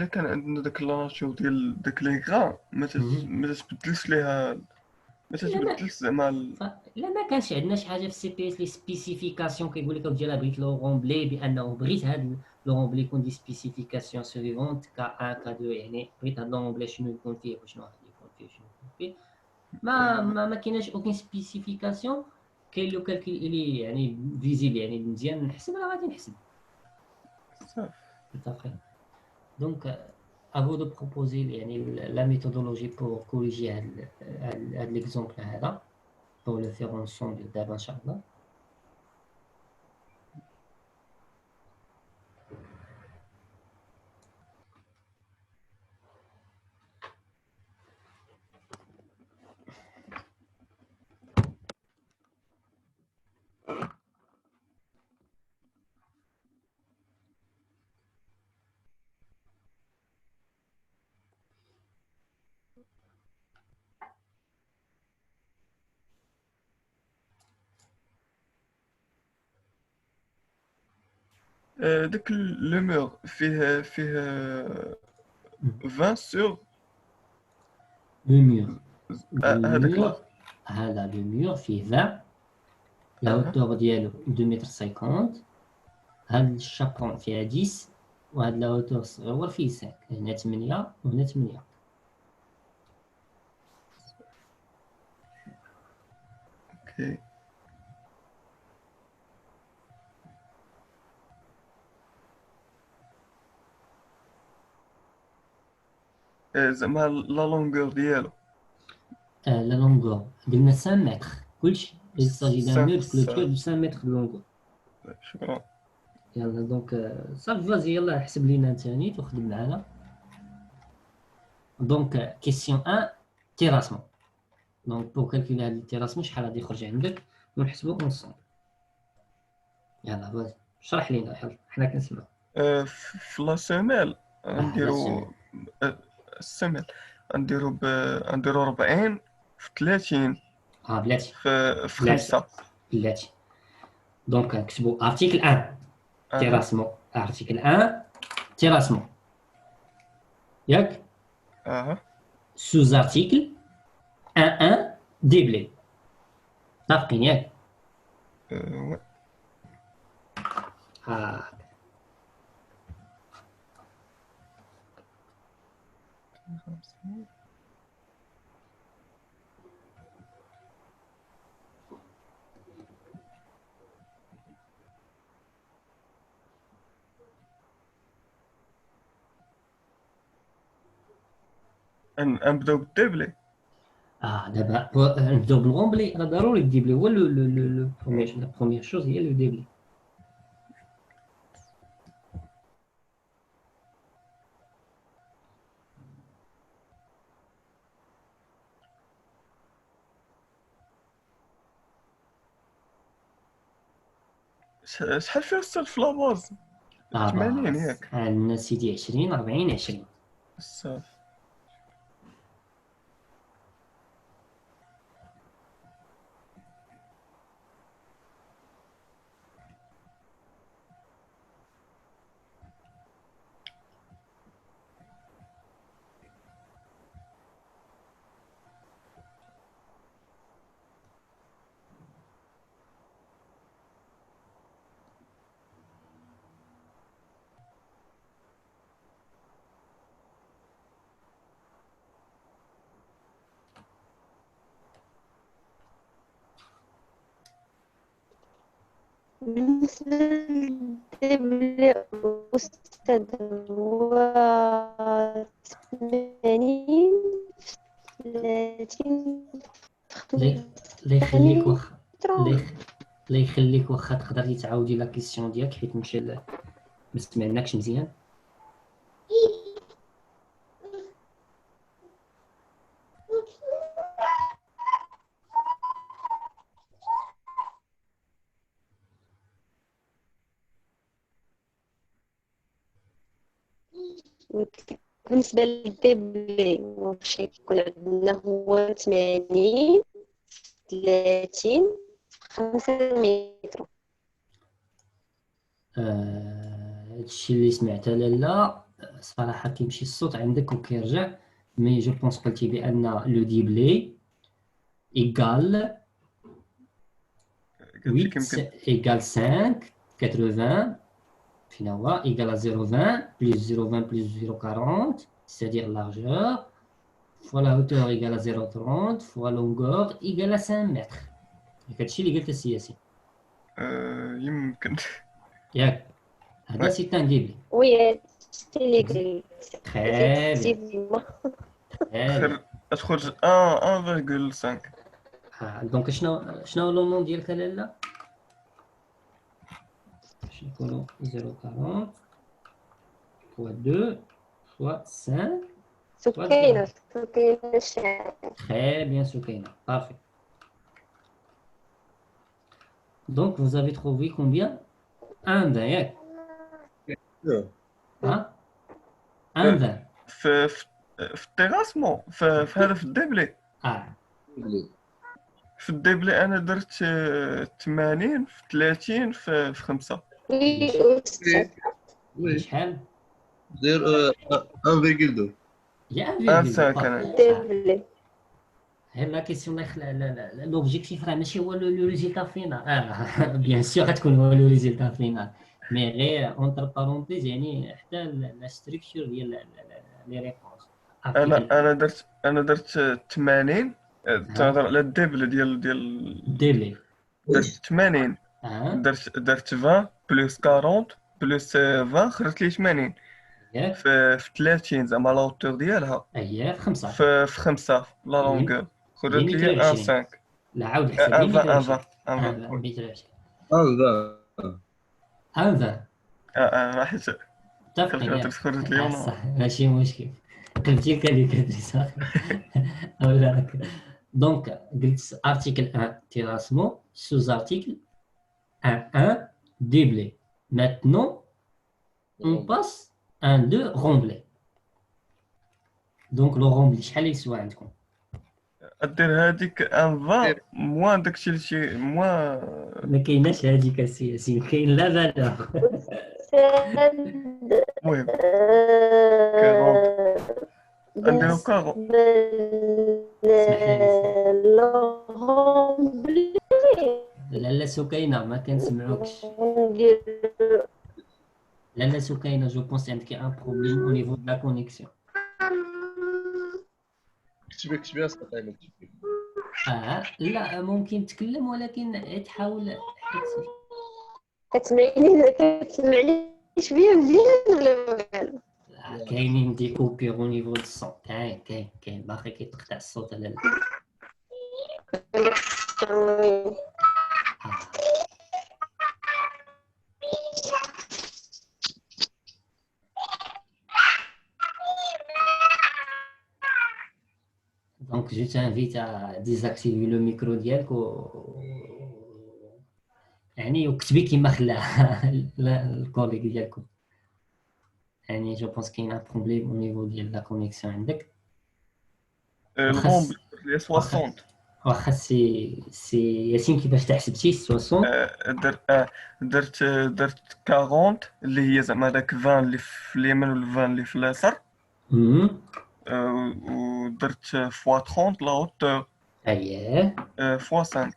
كان عندنا داك لاناتور ديال داك لي غران ما تتبدلش ليها ما تتبدلش زعما لا ما كانش عندنا شي حاجه في السي بي اس لي سبيسيفيكاسيون كيقول لك ديالها بغيت لو غومبلي بانه بغيت هاد لو غومبلي يكون دي سبيسيفيكاسيون سويفونت كا 1 كا 2 يعني بغيت هاد لو غومبلي شنو يكون فيه وشنو غادي يكون فيه شنو يكون فيه ما كايناش اوكين سبيسيفيكاسيون كاين لو كالكول اللي يعني فيزيبل يعني مزيان نحسب راه غادي نحسب صافي دونك à vous de proposer la méthodologie pour corriger l'exemple هذا pour le faire ensemble d'abord inchallah. داك لو مور فيه 20 سور Le mur. هذاك Le mur fait 20. La hauteur ديالو 2,50 m. هذا الشابون فيها 10 وهاد لا hauteur الصغيور فيه 5 هنا 8 وهنا 8 اوكي زعما لا لونغور ديالو la longueur قلنا 5 متر كلشي il s'agit d'un mur de clôture de 5 متر de longueur. شكرا يلا دونك صافي فازي يلا حسب لينا ثاني وخدم معانا دونك كيسيون 1 تيراسمون دونك بور كالكولي هاد التيراسمون شحال غادي يخرج عندك ونحسبو اونصومبل يلا فازي شرح لينا يلا حنا كنسمعو في لا سيميل نديرو السيميل نديرو 40 في 30 بلاتي في 5 بلاتي دونك نكتبو ارتيكل 1 تيراسمون article 1 terrassement ياك اها sous-article 1 déblai متفقين ياك وي. نبداو بالدبلي. دابا نبداو بالغومبلي راه ضروري الديبلي هو لو بروميير شوز هي لو ديبلي شحال فيها السلف في لاباز؟ 80 ياك عندنا سيدي 20 40 20 بزاف. بالنسبة للدبل أستاذ هو 80 30 الله يخليك واخا الله يخليك واخا تقدري تعاودي لا كيسيون ديالك حيت مشى ما سمعناكش مزيان بالنسبة للدبل واش يكون عندنا هو 80 30 5 متر. هادشي اللي سمعته لالا صراحة كيمشي الصوت عندك وكيرجع مي جو بونس قلتي بأن لو ديبلي إيكال 8 إيكال 5 80 فين هو إيكال 0,20 بلس 0,20 بلس 0,40 c'est-à-dire largeur fois la hauteur égale à 0,30 fois longueur égale à 5 mètres. هادشي اللي قلت السياسي يمكن ياك هذا سي ان ديبلي. وي سي اللي قلت تري بيان تخرج 1,5. دونك شنو لو نون ديالك لالا؟ باش نكونو 0,40 fois 2 fois 5 سكينة الشعر. Très bien, Soukaina. Parfait. Donc, vous avez trouvé combien? 1,20. Hein? 1,20. في التيراسمون في هذا في الدبلي. في الدبلي انا درت 80 في 30 في 5. وي أستاذ شحال؟ دير 1,2. يا 1,5 انا. دبل هي لا كيسيون لوبجيكتيف راه ماشي هو لو ريزولتا فينال بيان سور غتكون هو لو ريزولتا فينال مي غير اونتر بارونتيز يعني حتى لا ستركتور ديال لي ريبونس. انا درت 80 تهضر على الدبل ديال ديلي درت 80 درت 20 بلس 40 بلس 20 خرجت لي 80 ياك في 30 زعما لا هوتور ديالها اييه في 5 في 5 لا لونغور خرجت لي 1,5. لا عاود حسب لي 1,20 1,20 راح متفقين خرجت لي صح ماشي مشكل قلتي الكاليكاتري صح ولا دونك قلت ارتيكل 1 terrassement sous-article 1 déblai. Maintenant on passe 1 2 remblai. Donc le remblai شحال يسوى عندكم؟ دير هذيك 1,20 موان داكشي اللي شي موان ما كايناش هذيك السياسي ما كاين لا فالور أستاذ المهم آه، نديرو 40. اسمح لي بالنسبة لاله سكينه ما كنسمعوكش. ندير لاله سكينه جو بونس عندك ان بروبليم او نيفو دو لا كونيكسيون. كتبي أصدقائي كتبي. لا ممكن تكلم ولكن تحاول حيت كتسمعنيش بيا مزيان ولا والو؟ كاينين دي كوبير او نيفو دو الصوت. كاين باقي كيتقطع الصوت لاله. دونك جو تانفيت ا ديزاكتيفي لو ميكرو ديالك يعني وكتبي كيما خلاها الكوليك ديالكم. يعني جو بونس كاين ان بروبليم او نيفو ديال لا كونيكسيون عندك. الغومبل اللي 60 واخا سي ياسين كيفاش تحسبتي 60 درت 40 اللي هي زعما داك 20 اللي في اليمين وال 20 اللي في اليسار. ودرت فوا 30 لا هوتور اييه فوا 5.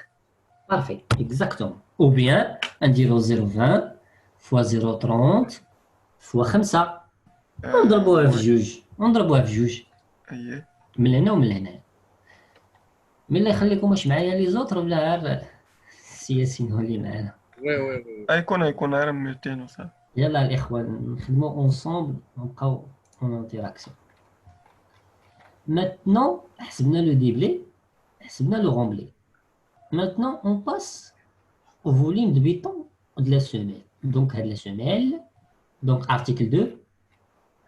بارفي اكزاكتومون. او بيان نديرو 0.20 فوا 0.30 فوا 5 ونضربوها في جوج اييه من هنا ومن هنا. من اللي يخليكم واش معايا لي زوتر ولا غير السي ياسين هو اللي معانا؟ وي يكون غير 200 وصافي. يلا الاخوان نخدمو اونصومبل ونبقاو اون انتراكسيون. ماتنون حسبنا لو ديبلي حسبنا لو رومبلي. ماتنون اون باس au volume de béton de la semelle. Donc, de la semelle, donc article 2,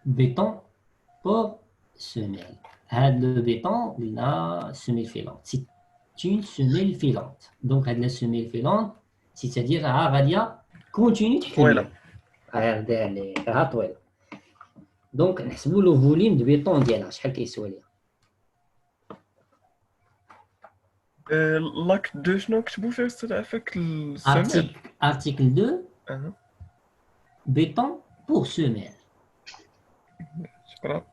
béton pour semelle. Le béton, la semelle filante. C'est une semelle filante. Donc, la semelle filante, c'est-à-dire à radia continue de طويلة. طويلة. Donc, نحسبوا le volume de béton ديالها شحال كيسوى ليها. لاك 2 شنو كتبوا فيه استدعافك السمال؟ Article 2, béton pour semelle. شكرا.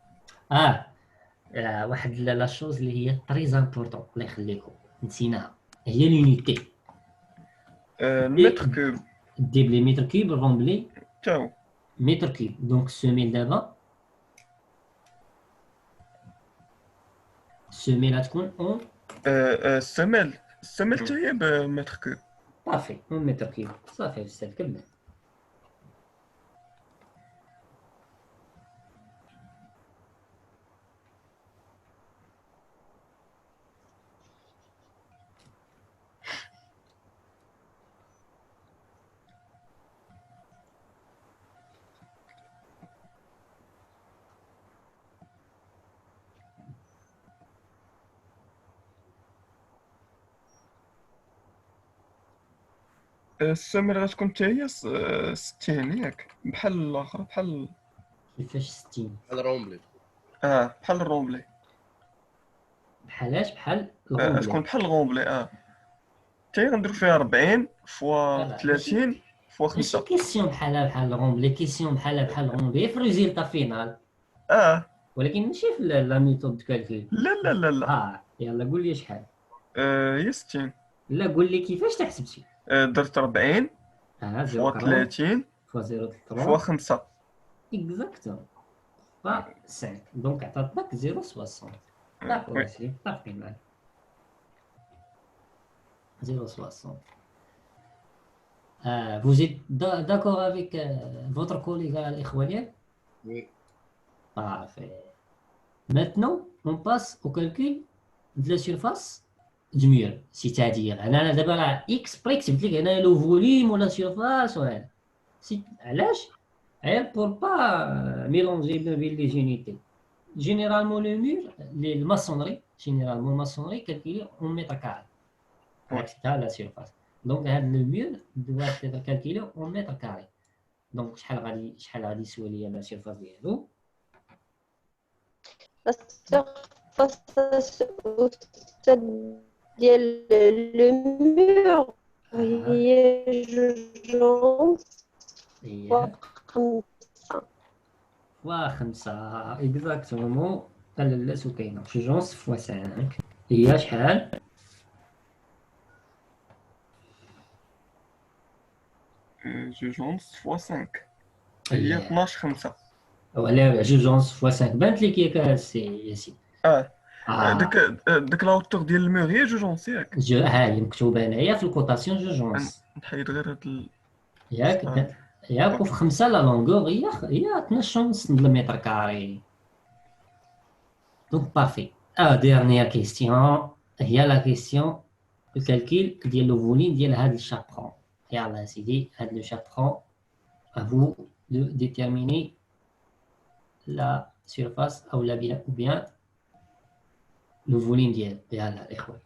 واحد لا شوز اللي هي تري امبورطون الله يخليكم نسيناها هي لونيتي. المتر كوب ديبلي متر كيوب الرومبلي تاو متر كيوب. دونك السميل دابا السميل غتكون اون السمال حتى هي بمتر كوب. صافي اون متر كيوب صافي بزاف كمل. السمال غتكون حتى هي 60 ياك بحال الاخر بحال كيفاش 60 على رومبلي. بحال الرومبلي. بحالاش بحال تكون الغومبلي. بحال الغومبلي. حتى هي غنديرو فيها 40 فوا لا، 30 فوا ماشي 5. كيسيون بحال الغومبلي كيسيون بحال الغومبلي في الريزلتا فينال ولكن ماشي في لا ميثود دو كالكول. لا يلا قول لي شحال. هي 60. لا قول لي كيفاش تحسبتي. درت 40 فوا 30 فوا 0.30 فوا 5. اكزاكتومون فوا 5 دونك عطاتك 0.60. داكور سي متفقين معاك 0.60. vous êtes d'accord avec votre collègue الإخوة ياك؟ وي Parfait. Maintenant, on passe au calcul de la surface du mur. C'est-à-dire, أنا دابا راه exprès كتبت لك هنا لو فوليوم ولا surface وهذا. علاش؟ غير pour pas mélanger بين les unités. Généralement le mur, les maçonneries, généralement maçonnerie calculée en mètre carré. C'est ça la surface. Donc le mur doit être calculé en mètre carré. Donc شحال غادي يسوى ليا la surface ديالو. السيرفاس ديال لو مور هي جوج هي 5. فوا 5 اكزاكتومون. لا سكينة جوجونس فوا 5 هي شحال؟ جوجونس فوا 5 هي 12 5. ولا جوجونس فوا 5 بانت لك ياك السي ياسين؟ داك لاوتور ديال المور هي جوجونس ياك. ها هي مكتوبة هنايا في الكوتاسيون جوجونس نحيد غير هاد ياك. وفي 5 لا لونغور هي 12 ونص متر كاري. دونك بارفي. ديرنيير كيستيون هي لا كيستيون الكالكيل ديال لو فوليم ديال هاد الشابرون. يلا سيدي هاد لو شابرون à vous de déterminer la surface ou bien le volume ديال الاخوان.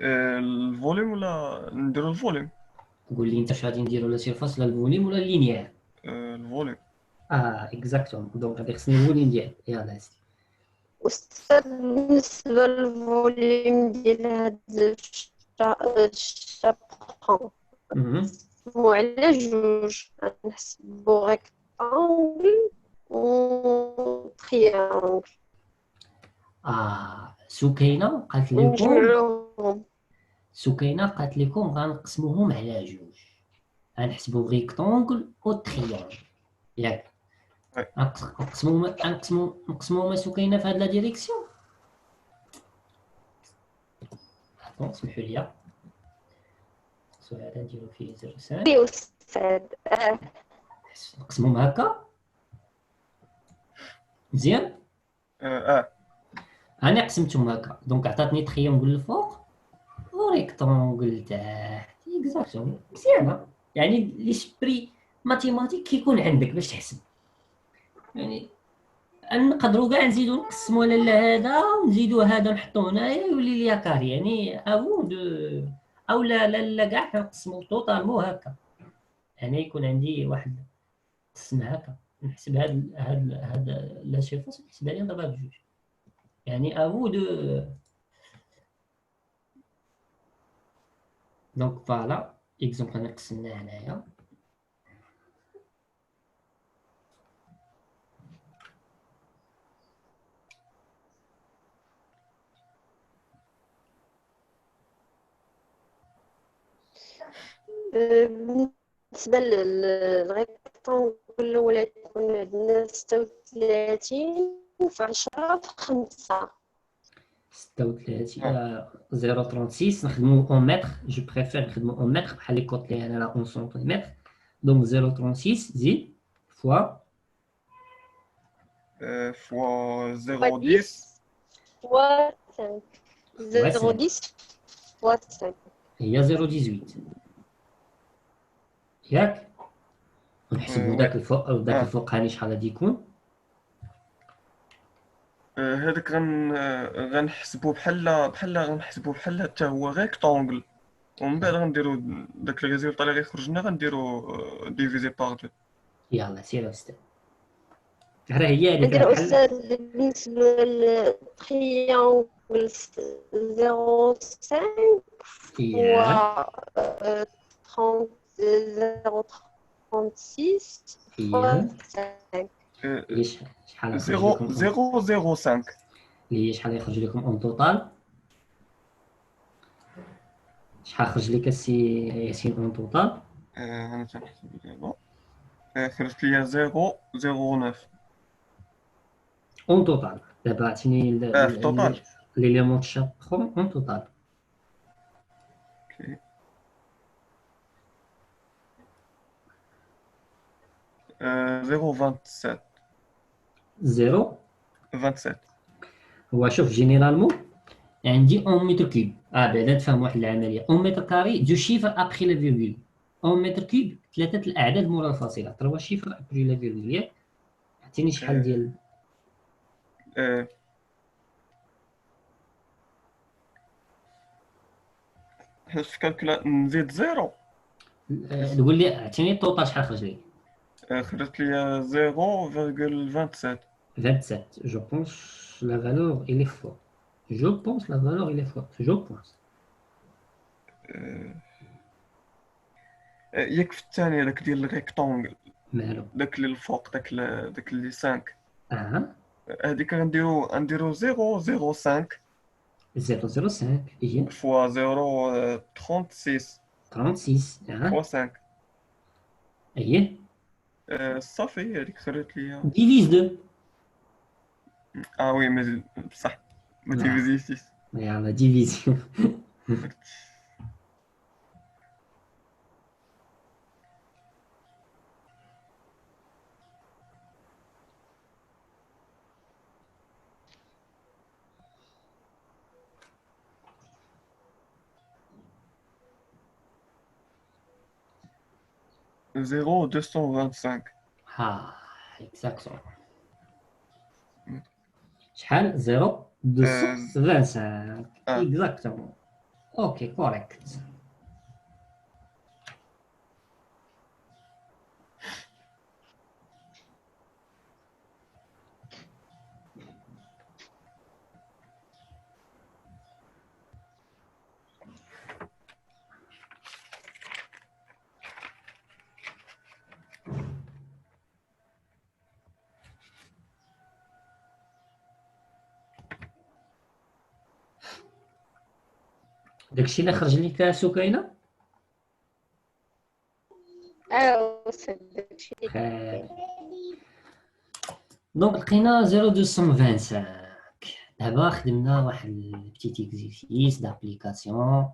الفوليوم ولا نديرو الفوليوم؟ قول لي انت اش غادي نديرو لا سيرفاس ولا الفوليوم ولا اللينيير؟ الفوليوم. اكزاكتومون. دونك غادي خصني الفوليوم ديال يلا سيدي. أستاذ بالنسبة للفوليوم ديال هاد الشابخون نقسمو على جوج، غنحسبو ريكتانغل و تريانغل سكينة قالت لكم ونجمعوهم. غنقسموهم على جوج، غنحسبو ريكتانغل و تريانغل ياك. نقسموهم سكينة في هاد لا ديريكسيون. اسمحوا لي السؤال هذا نديرو فيه 0.5. وي أستاذ نقسموهم هكا مزيان. انا قسمتهم هكا دونك عطاتني تريونغل الفوق وريكتونغل تحت. اكزاكتومون مزيانه. يعني ليسبري ماتيماتيك كيكون عندك باش تحسب. يعني نقدروا كاع نزيدو نقسموا على هذا ونزيدو هذا نحطوه هنايا يولي ليا كاري. يعني افو دو او لا كاع كنقسموا توتالمون هكا. هنا يكون عندي واحد قسم هكا نحسب هاد لا سيرفاس نحسبها لي نضربها بجوج. يعني افو دو. دونك فوالا اكزومبل انا قسمناه هنايا. بالنسبة للريكتانغل الأولى تكون عندنا 36 في 10 في 5. 36 0.36 نخدمو اون متر. جو بريفير نخدمو اون متر بحال لي كوط لي انا اون سنتيمتر. دونك 0.36 زيد فوا فوا 0.10 فوا 5. 0.10 فوا 5 هي 0.18 ياك. نحسبو داك الفوق او داك الفوقاني شحال غادي يكون. هذاك غنحسبو بحال غنحسبو بحال حتى هو ريكتونغل، ومن بعد غنديرو داك الريزولطا اللي غيخرج لنا غنديرو ديفيزي بار 2. يلا سير استاذ. راه هي هذيك ندير أستاذ بالنسبة للتريانغل 0.5 فوا 0.36 فوا 5. شحال 0.005 اللي هي شحال يخرج لكم اون توتال؟ شحال خرج لك السي ياسين اون توتال؟ انا تنحسب دابا خرجت ليا 0.09 اون توتال. دابا عطيني في التوتال ليليمون شابخون اون توتال. اوكي 0.27 27. هو شوف جينيرالمون عندي اون متر كيوب. بعدا تفهم واحد العمليه. اون متر كاري دو شيفر ابخي لا فيرغول. اون متر كيوب ثلاثه الاعداد مورا الفاصله. تروا شيفر ابخي لا فيرغول ياك. عطيني شحال ديال حيت في كالكولا نزيد زيرو. تقول لي عطيني التوتال شحال خرج لي. خرجت ليا 0.27. 27. Je pense la valeur il est fort. Je pense la valeur il est fort. Je pense. ياك في الثاني هذاك ديال الريكتونغل، مالو داك اللي الفوق، داك اللي 5، اها هذيك غنديرو 0.05 0.05 هي فوا 0.36 36 اها فوا 5. هي صافي هذيك خرجت ليا. ديفيز 2 وي ما بصح ما لا. ديفيزيتيش. يلا ديفيزيون 0.225. ها اكزاكتومون شحال 0.225 اكزاكتومون اوكي كوريكت. داكشي اللي خرج لك سكينة داكشي اللي خير. دونك لقينا 0.225 دابا خدمنا واحد البتيت اكزيرسيس دابليكاسيون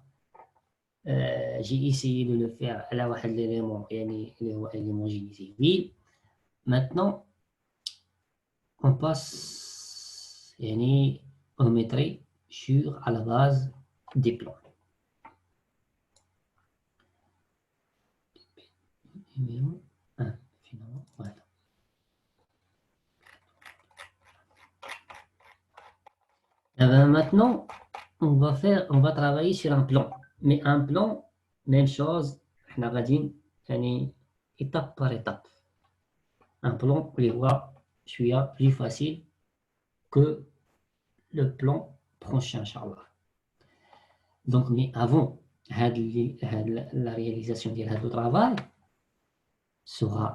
جي ايسيي دو لو فير على واحد ليليمون يعني اللي هو اليمون جيني سيفيل. ماتنون اون باس يعني اون ميتري sur à la base des plans. Numéro 1, finalement, voilà. Maintenant, on va travailler sur un plan. Mais un plan, même chose, on va dire, étape par étape. Un plan, on les voit, je suis plus facile que le plan prochain, Inch'Allah. Donc, mais avant la réalisation de ce travail sera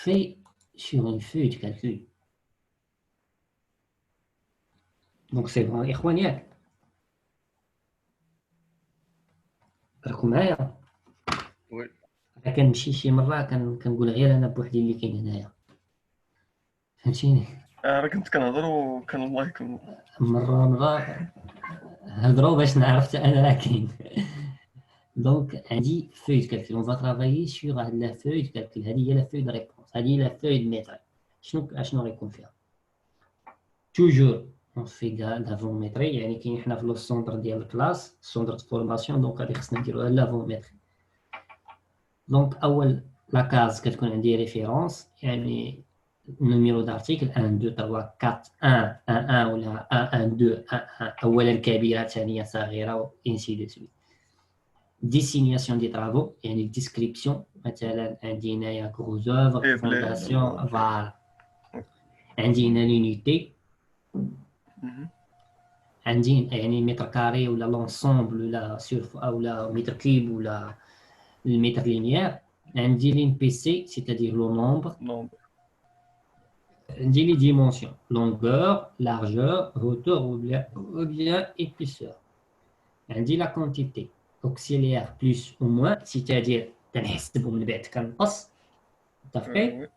fait sur une feuille de calcul. Donc c'est bon, إخوان ياك راكم معايا؟ وي كنمشي شي مرة كنقول غير أنا بوحدي اللي كاين هنايا، فهمتيني؟ راه كنت كنهضر وكان المايك مرة هضروا باش نعرف حتى أنا راه كاين. دونك عندي فeuille de calcul، on va travailler sur la feuille de calcul. هذه هي la feuille de réponse، هذه هي la feuille de méthode. شنو غيكون فيها؟ toujours on fait l'avant-métrie، يعني كاين حنا في لو سونتر ديال الكلاس، سونتر دو فورماسيون، دونك غادي خصنا نديروها لافون-ميتري. دونك اول لاكاز كتكون عندي ريفيرونس، يعني نيميرو دارتيكل 1 2 3 4 1 1 1 ولا 1 1 2 1 1 اولا كبيره ثانيه صغيره انسي دو سويت. ديسينياسيون دي طرافو يعني ديسكريبسيون، مثلا عندي هنايا كروز اوفر فونداسيون فال، عندي هنا لونيتي، عندي يعني متر كاري ولا لونسومبل ولا سيرف ولا متر كيب ولا المتر لينيير، عندي لين بي سي سيتادير لو نومبر، عندي لي ديمونسيون لونغور لارجور هوتور ou bien épaisseur، عندي لا كونتيتي اوكسيليير بلس او موان سيتادير كنحسبو من بعد كنقص. متفقين؟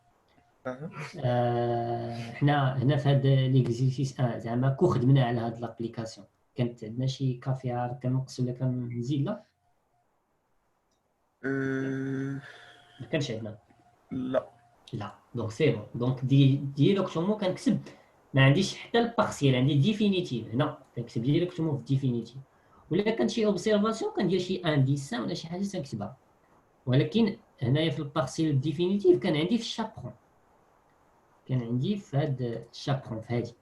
حنا هنا في هذا ليكزيرسيس زعما كون خدمنا على هاد لابليكاسيون كانت عندنا شي كافيار كنقص ولا كنزيد؟ لا ما كانش عندنا. لا دونك سي بون. دونك ديريكتومون كنكتب، ما عنديش حتى البارسيال، عندي ديفينيتيف هنا كنكتب ديريكتومون في ديفينيتيف، ولا كان شي اوبسيرفاسيون كندير شي انديس ولا شي حاجه تنكتبها. ولكن هنايا في البارسيال ديفينيتيف كان عندي في الشابرون، كان عندي في هاد الشابرون في هادي،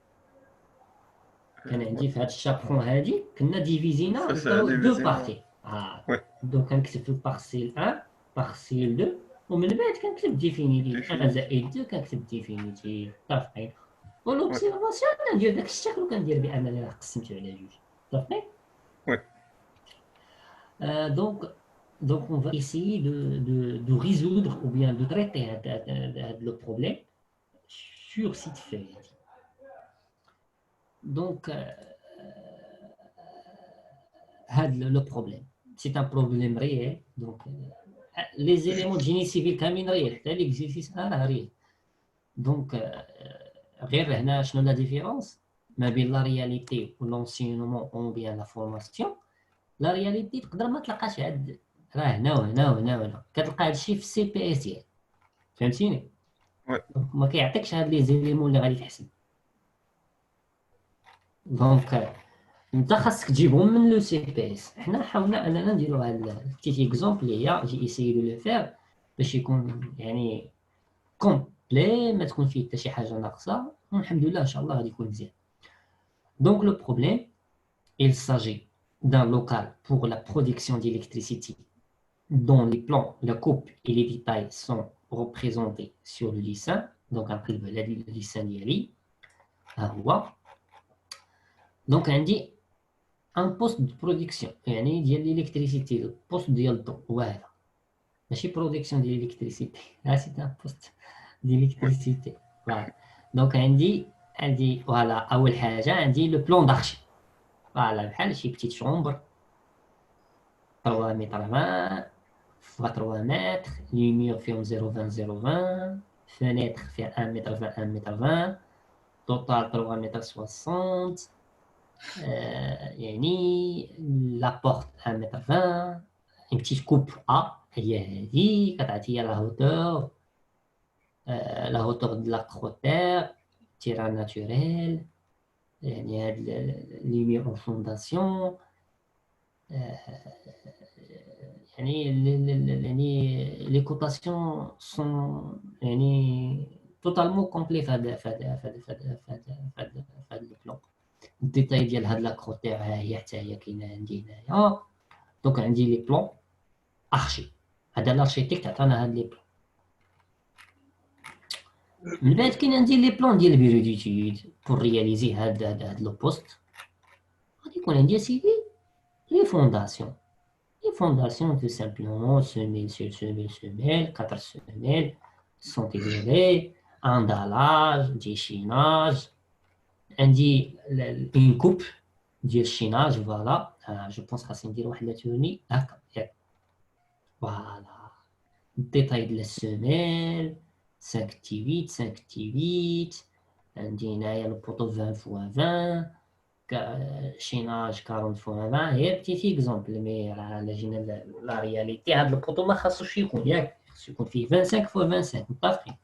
كان عندي في هاد الشابرون هادي كنا ديفيزينا دو بارتي. دونك كنكتب في البارسيل 1 بارسيل 2 ومن بعد كنكتب ديفينيتيف 1 زائد 2 كنكتب ديفينيتيف. متفقين؟ ولوبسيرفاسيون كندير داك الشكل وكندير بانني راه قسمته على جوج. متفقين؟ وي. دونك Donc, on va essayer de résoudre ou bien de traiter le problème sur cette feuille. Donc, le problème, c'est un problème réel. Donc, les éléments de génie civil comme réel, l'exercice réel. Donc, شنو la différence ما بين la réalité ou l'enseignement ou bien la formation. La réalité تقدر ما تلقاش راه هنا وهنا وهنا وهنا، كتلقى هادشي في السي بي اس ديالك، فهمتيني؟ ما كيعطيكش هاد لي زيليمون اللي غادي تحسب. دونك انت خاصك تجيبهم من لو سي بي اس. حنا حاولنا اننا نديرو هاد البيتي اكزومبل هي جي ايسيي دو لو فير باش يكون يعني كومبلي، ما تكون فيه حتى شي حاجه ناقصه، والحمد لله ان شاء الله غادي يكون مزيان. دونك لو بروبليم il s'agit d'un local pour la production d'électricité dont les plans, la coupe et les détails sont représentés sur le dessin. Donc après le dessin d'Yali, donc on dit un poste de production, يعني ديال l'électricité, le poste ديال الضوء وهذا ماشي production de l'électricité, là c'est un poste d'électricité. Voilà. Donc عندي voilà أول حاجة عندي le plan d'archi. Voilà, بحال شي petite chambre 3 متر 20 fois 3 متر، les murs فيهم 0,20 0,20، fenêtre فيها 1 متر 20 1 متر 20، total 3 متر 60، يعني la porte 1 متر 20، une petite coupe A هي هذه كتعطي هي la hauteur de la crotère tirage naturel، يعني هاد les murs en fondation، يعني les cotations sont يعني totalement complets في هذا البلان. الديتاي ديال هاد لا كروتير ها هي حتى هي كاينه عندي هنايا. دونك عندي لي بلان ارشي، هذا الارشيتيكت عطانا هاد لي بلان. من بعد كاين عندي لي بلان ديال البيرو ديتود بور رياليزي هاد لو بوست. غادي يكون عندي سيدي لي فونداسيون. Les fondations, tout simplement, semelle sur semelle, 4 semelles sont isolées, un dallage, déchinage, une coupe de chinage, voilà. Je pense que c'est une tournée. Voilà. Détail de la semelle, 5 T8, 5 T8, le poteau 20 x 20. Chinage 40 x 20 هي petit exemple mais la réalité هذا البوطو ما خاصوش يكون ياك، خاصو يكون فيه 25 x 25 متفقين.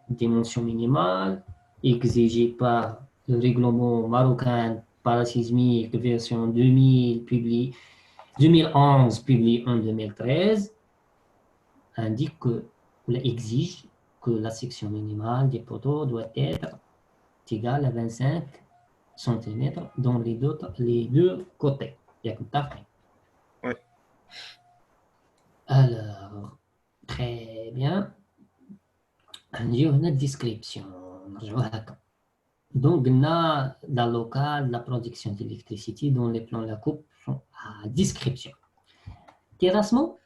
Dimension minimale exigée par le règlement marocain parasismique version 2011 publié en 2013 indique que ou exige que la section minimale des poteaux doit être égale à 25 cm dans les deux côtés. Oui. Alors, très bien. On a une description. Donc, on a dans le local la production d'électricité dont les plans de la coupe sont à description. Terrassement.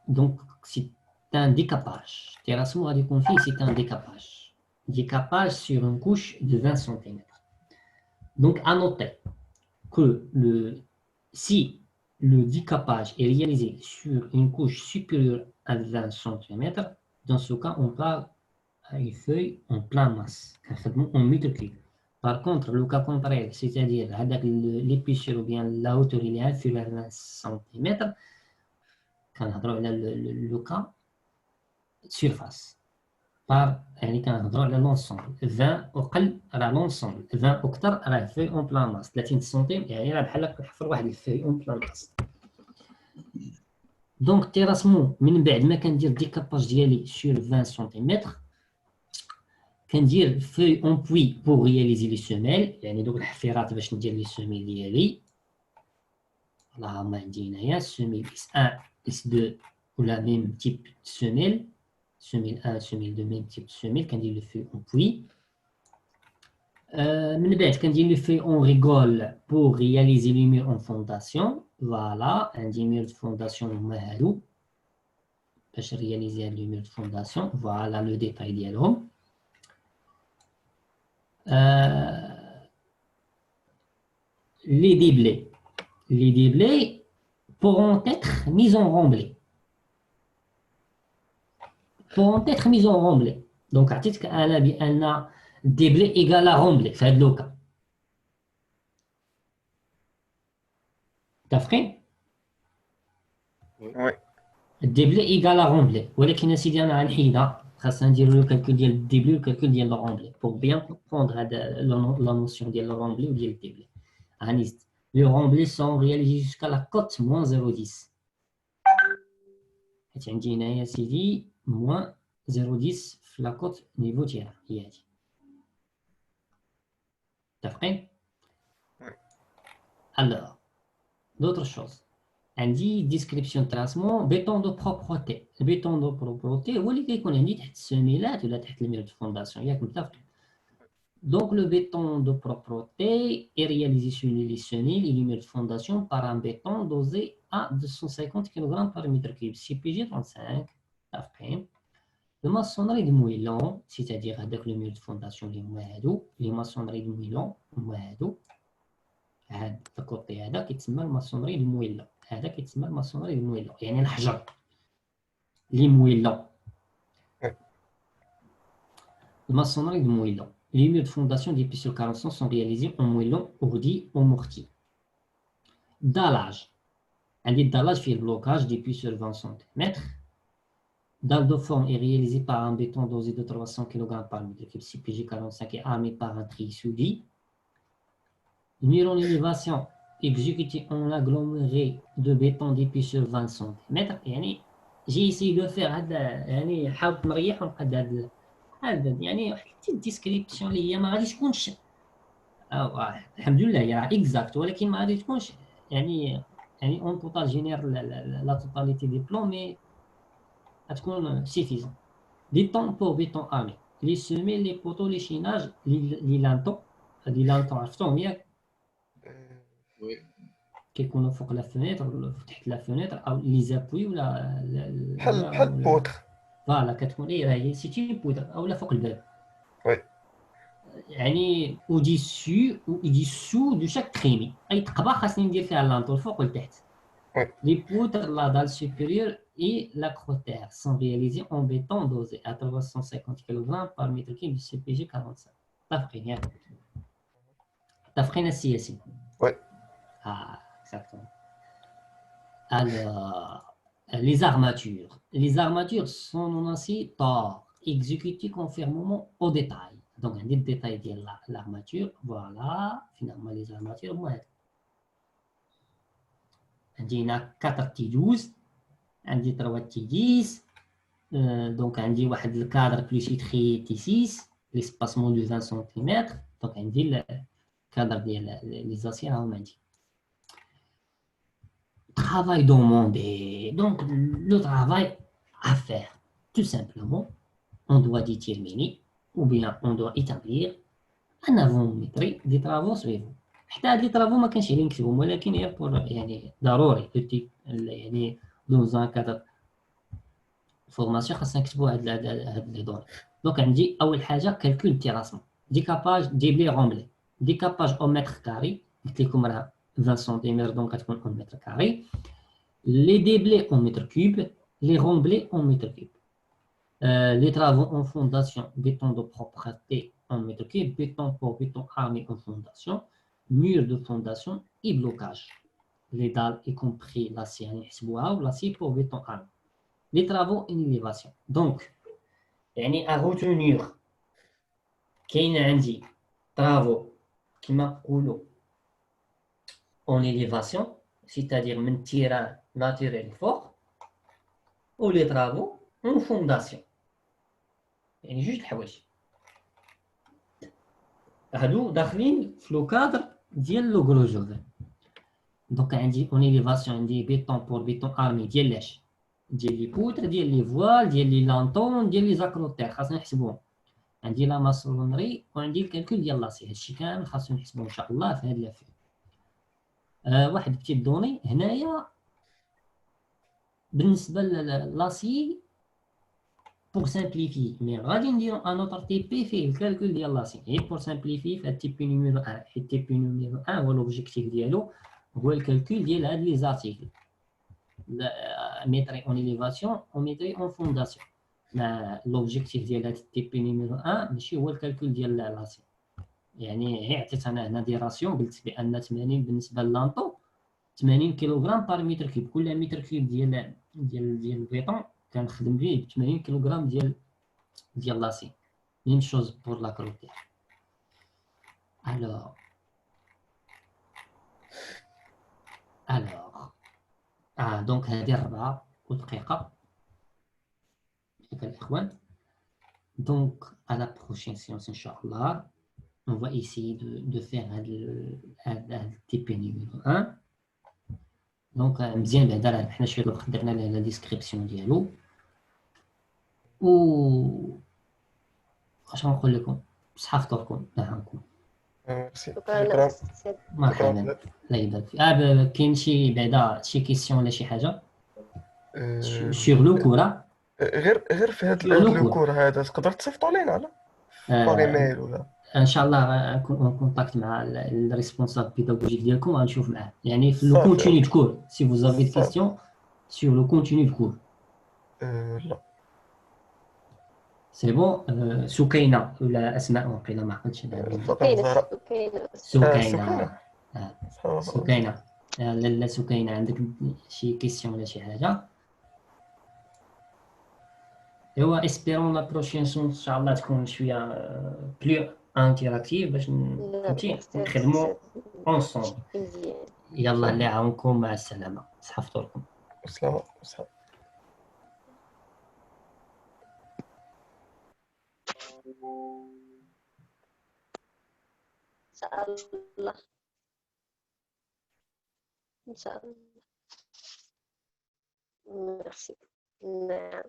Donc, c'est un décapage. Terrassement, c'est un décapage. Décapage sur une couche de 20 cm. Donc, à noter que si le décapage est réalisé sur une couche supérieure à 20 cm, dans ce cas, on parle à une feuille en plein masse, en mètre cube. Par contre, le cas contraire, c'est-à-dire l'épaisseur ou bien la hauteur il est inférieure à 20 cm, quand on a le cas surface. par يعني كنهضروا على لونسومبل 20 وقل راه لونسومبل 20 وكثر راه في اون بلان ماس 30 سنتيم يعني راه بحال كنحفر واحد الفي اون بلان ماس. دونك تيراسمون من بعد ما كندير ديكاباج ديالي سور 20 سنتيمتر كندير في اون بوي بور رياليزي لي سوميل يعني دوك الحفيرات باش ندير لي سوميل ديالي. راه هما عندي هنايا سوميل اس 1 اس 2 ولا ميم تيب سوميل semelle 1, semelle 2, même type de semelle, quand il le fait en puits. Quand il le fait en rigole pour réaliser les murs en fondation, فوالا عندي مير دو فونداسيون هما هادو باش رياليزي هاد لي مير دو فونداسيون فوالا لو ديتاي ديالهم لي ديبلي pourront être mis en remblai دونك عطيتك انا بان ديبلي ايكال رومبلي في هاد لوكا متفقين وي الديبلي ايكال رومبلي ولكن اسيدي انا غنحيدها خاصنا نديرو لو كالكول ديال الديبلي والكالكول ديال رومبلي بور بيان كومبوندر هاد لا نوسيون ديال رومبلي وديال الديبلي غنزيد لو رومبلي سون رياليزي جوسكا لا كوت موان 0.10 حيت عندي هنايا سيدي موان 0.10 في لا كوت نيفو تيرا هي هادي متفقين alors d'autres choses عندي ديسكريبسيون تراسمون بيتون دو بروبروتي البيتون دو بروبروتي هو اللي كيكون عندي تحت السميلات ولا تحت المير دو فونداسيون ياك متفقين donc le béton de propreté est réalisé sur les semelles et les murs de fondation par un béton dosé à 250 kg par mètre cube CPG 35 après le maçonnerie de moellon c'est-à-dire avec le mur de fondation les maçonneries de moellon هذا الكوتي هذا كيتسمى الماسونري دو مويلون هذا كيتسمى الماسونري دو مويلون يعني الحجر لي مويلون الماسونري دو مويلون les murs de fondation des pistes sur 40 sont réalisés en moellon ourdi au mortier dallage عندي الدالage فيه البلوكاج des pistes sur 20 cm dalle de forme est réalisé par un béton dosé de 300 kg par mètre cube CPG 45 et armé par un tri soudé. Mur en élévation exécuté en aggloméré de béton d'épais sur 20 cm. يعني j'ai essayé de faire هذا يعني حاولت نريح ونقد هذا يعني واحد الديسكريبسيون اللي هي ما غاديش تكونش الحمد لله هي اكزاكت ولكن ما غادي تكونش يعني اون توتال جينير لا توتاليتي دي بلون مي غتكون سيفيزون دي طون بور بيتون امي لي سومي لي بوتو لي شيناج لي لانطون عرفتوهم ياك وي كيكونوا فوق لا فينيتر تحت لا فينيتر او لي زابوي ولا بحال بوتر فوالا كتكون هي سيتي بودر اولا فوق الباب وي يعني au-dessus de chaque trémie اي تقبه خاصني ندير فيها لانطو الفوق والتحت وي les poutres la dalle supérieure et la crotère sont réalisées en béton dosé à 350 kg par mètre cube de CPG 45 تفقين ياك تفقين السياسي وي exactement alors les armatures sont en acier tord exécutées conformément au détail donc un détail de l'armature voilà finalement les armatures moi عندنا 4 تي 12 عندي 3 تي 10 دونك عندي واحد الكادر بلوسيتري تي 6 ليسباسمون دو 20 سنتيمتر دونك عندي الكادر ديال لي زاسير هاهم عندي travail demandé donc le travail à faire tout simplement on doit déterminer ou bien on doit établir un avométrie des travaux suivants حتى هاد لي طرافو ما كانش عليه نكتبهم ولكن هي بور يعني ضروري يعني دون ان كادر فورماسيون خاصنا نكتبوا هاد لي دوني دونك عندي اول حاجه كالكول تيراسمون ديكاباج ديبلي رومبلي ديكاباج او متر كاري قلت لكم راه 20 سنتيمتر دونك غتكون او متر كاري لي ديبلي او متر كوب لي رومبلي او متر كوب les travaux en fondation béton de propreté en mètre cube béton pour béton armé en fondation mur de fondation et blocage. Les dalles, y compris l'acier ou l'acier pour béton armé. Les travaux en élévation. Donc, يعني à retenir كاين عندي travaux كما نقولوا en élévation, c'est-à-dire من terrain naturel fort, ou les travaux en fondation. يعني جوج الحوايج. هادو داخلين في لو كادر ديال لو غرو جوفن دونك عندي اون اليفاسيون عندي بيتون بور بيتون ارمي ديال لاش ديال لي بوتر ديال لي فوال ديال لي لانطون ديال لي زاكروتير خاصنا نحسبوهم عندي لا ماسونري وعندي الكالكول ديال لاسي هادشي كامل خاصنا نحسبوه ان شاء الله في هاد لافي واحد بتيت دوني هنايا بالنسبه للاسي بور سامبليفي، مي غادي نديرو ان اوتر تي بي فيه الكالكول ديال لاسي غير بور سامبليفي في التي بي نيميرو 1. حيت التي بي نيميرو 1 هو لوبجيكتيف ديالو هو الكالكول ديال هاد لي زارتيكل ميتري اون اليفاسيون و ميتري اون فونداسيون. ما لوبجيكتيف ديال هاد التي بي نيميرو 1 ماشي هو الكالكول ديال لاسي. يعني غير عطيت انا هنا دي راسيون، قلت بان 80 بالنسبه للانطو 80 كيلوغرام بار متر كيب. كل متر كيب ديال البيطون كنخدم به ب 80 كيلوغرام ديال لاسي. ميم شوز بور لا كروتير. الوغ دونك هذه 4 دقيقة الإخوان. Donc, à la prochaine séance, Inch'Allah, on va essayer de faire le TP numéro 1. Donc, مزيان بعدا حنا شويه الوقت درنا لا ديسكريبسيون ديالو. و اش غنقول لكم، بصحة فطوركم نهاركم. شكرا. مرحبا، الله يبارك فيك. كاين شي بعدا شي كيسيون ولا شي حاجة سيغ لو كورا؟ غير في هذا الكور هذا تقدر تصيفطوا لينا على باغ ايميل ولا ان شاء الله غنكون كونتاكت مع الريسبونسابل بيداغوجيك ديالكم غنشوف معاه. يعني في لو كونتينيو دو كور سي فوز افي دي كيسيون سيغ لو كونتينيو دو كور. لا سي بون. سكينة ولا اسماء وقيله ما عقلتش سكينة. سكينة لا سكينة، عندك شي كيسيون ولا شي حاجة؟ ايوا اسبيرون لا بروشين ان شاء الله تكون شويه بلو انتراكتيف باش فهمتي نخدموا اونصومبل. يلا الله يعاونكم، مع السلامه، صحه فطوركم. سلامة. إن شاء الله. ميرسي. نعم.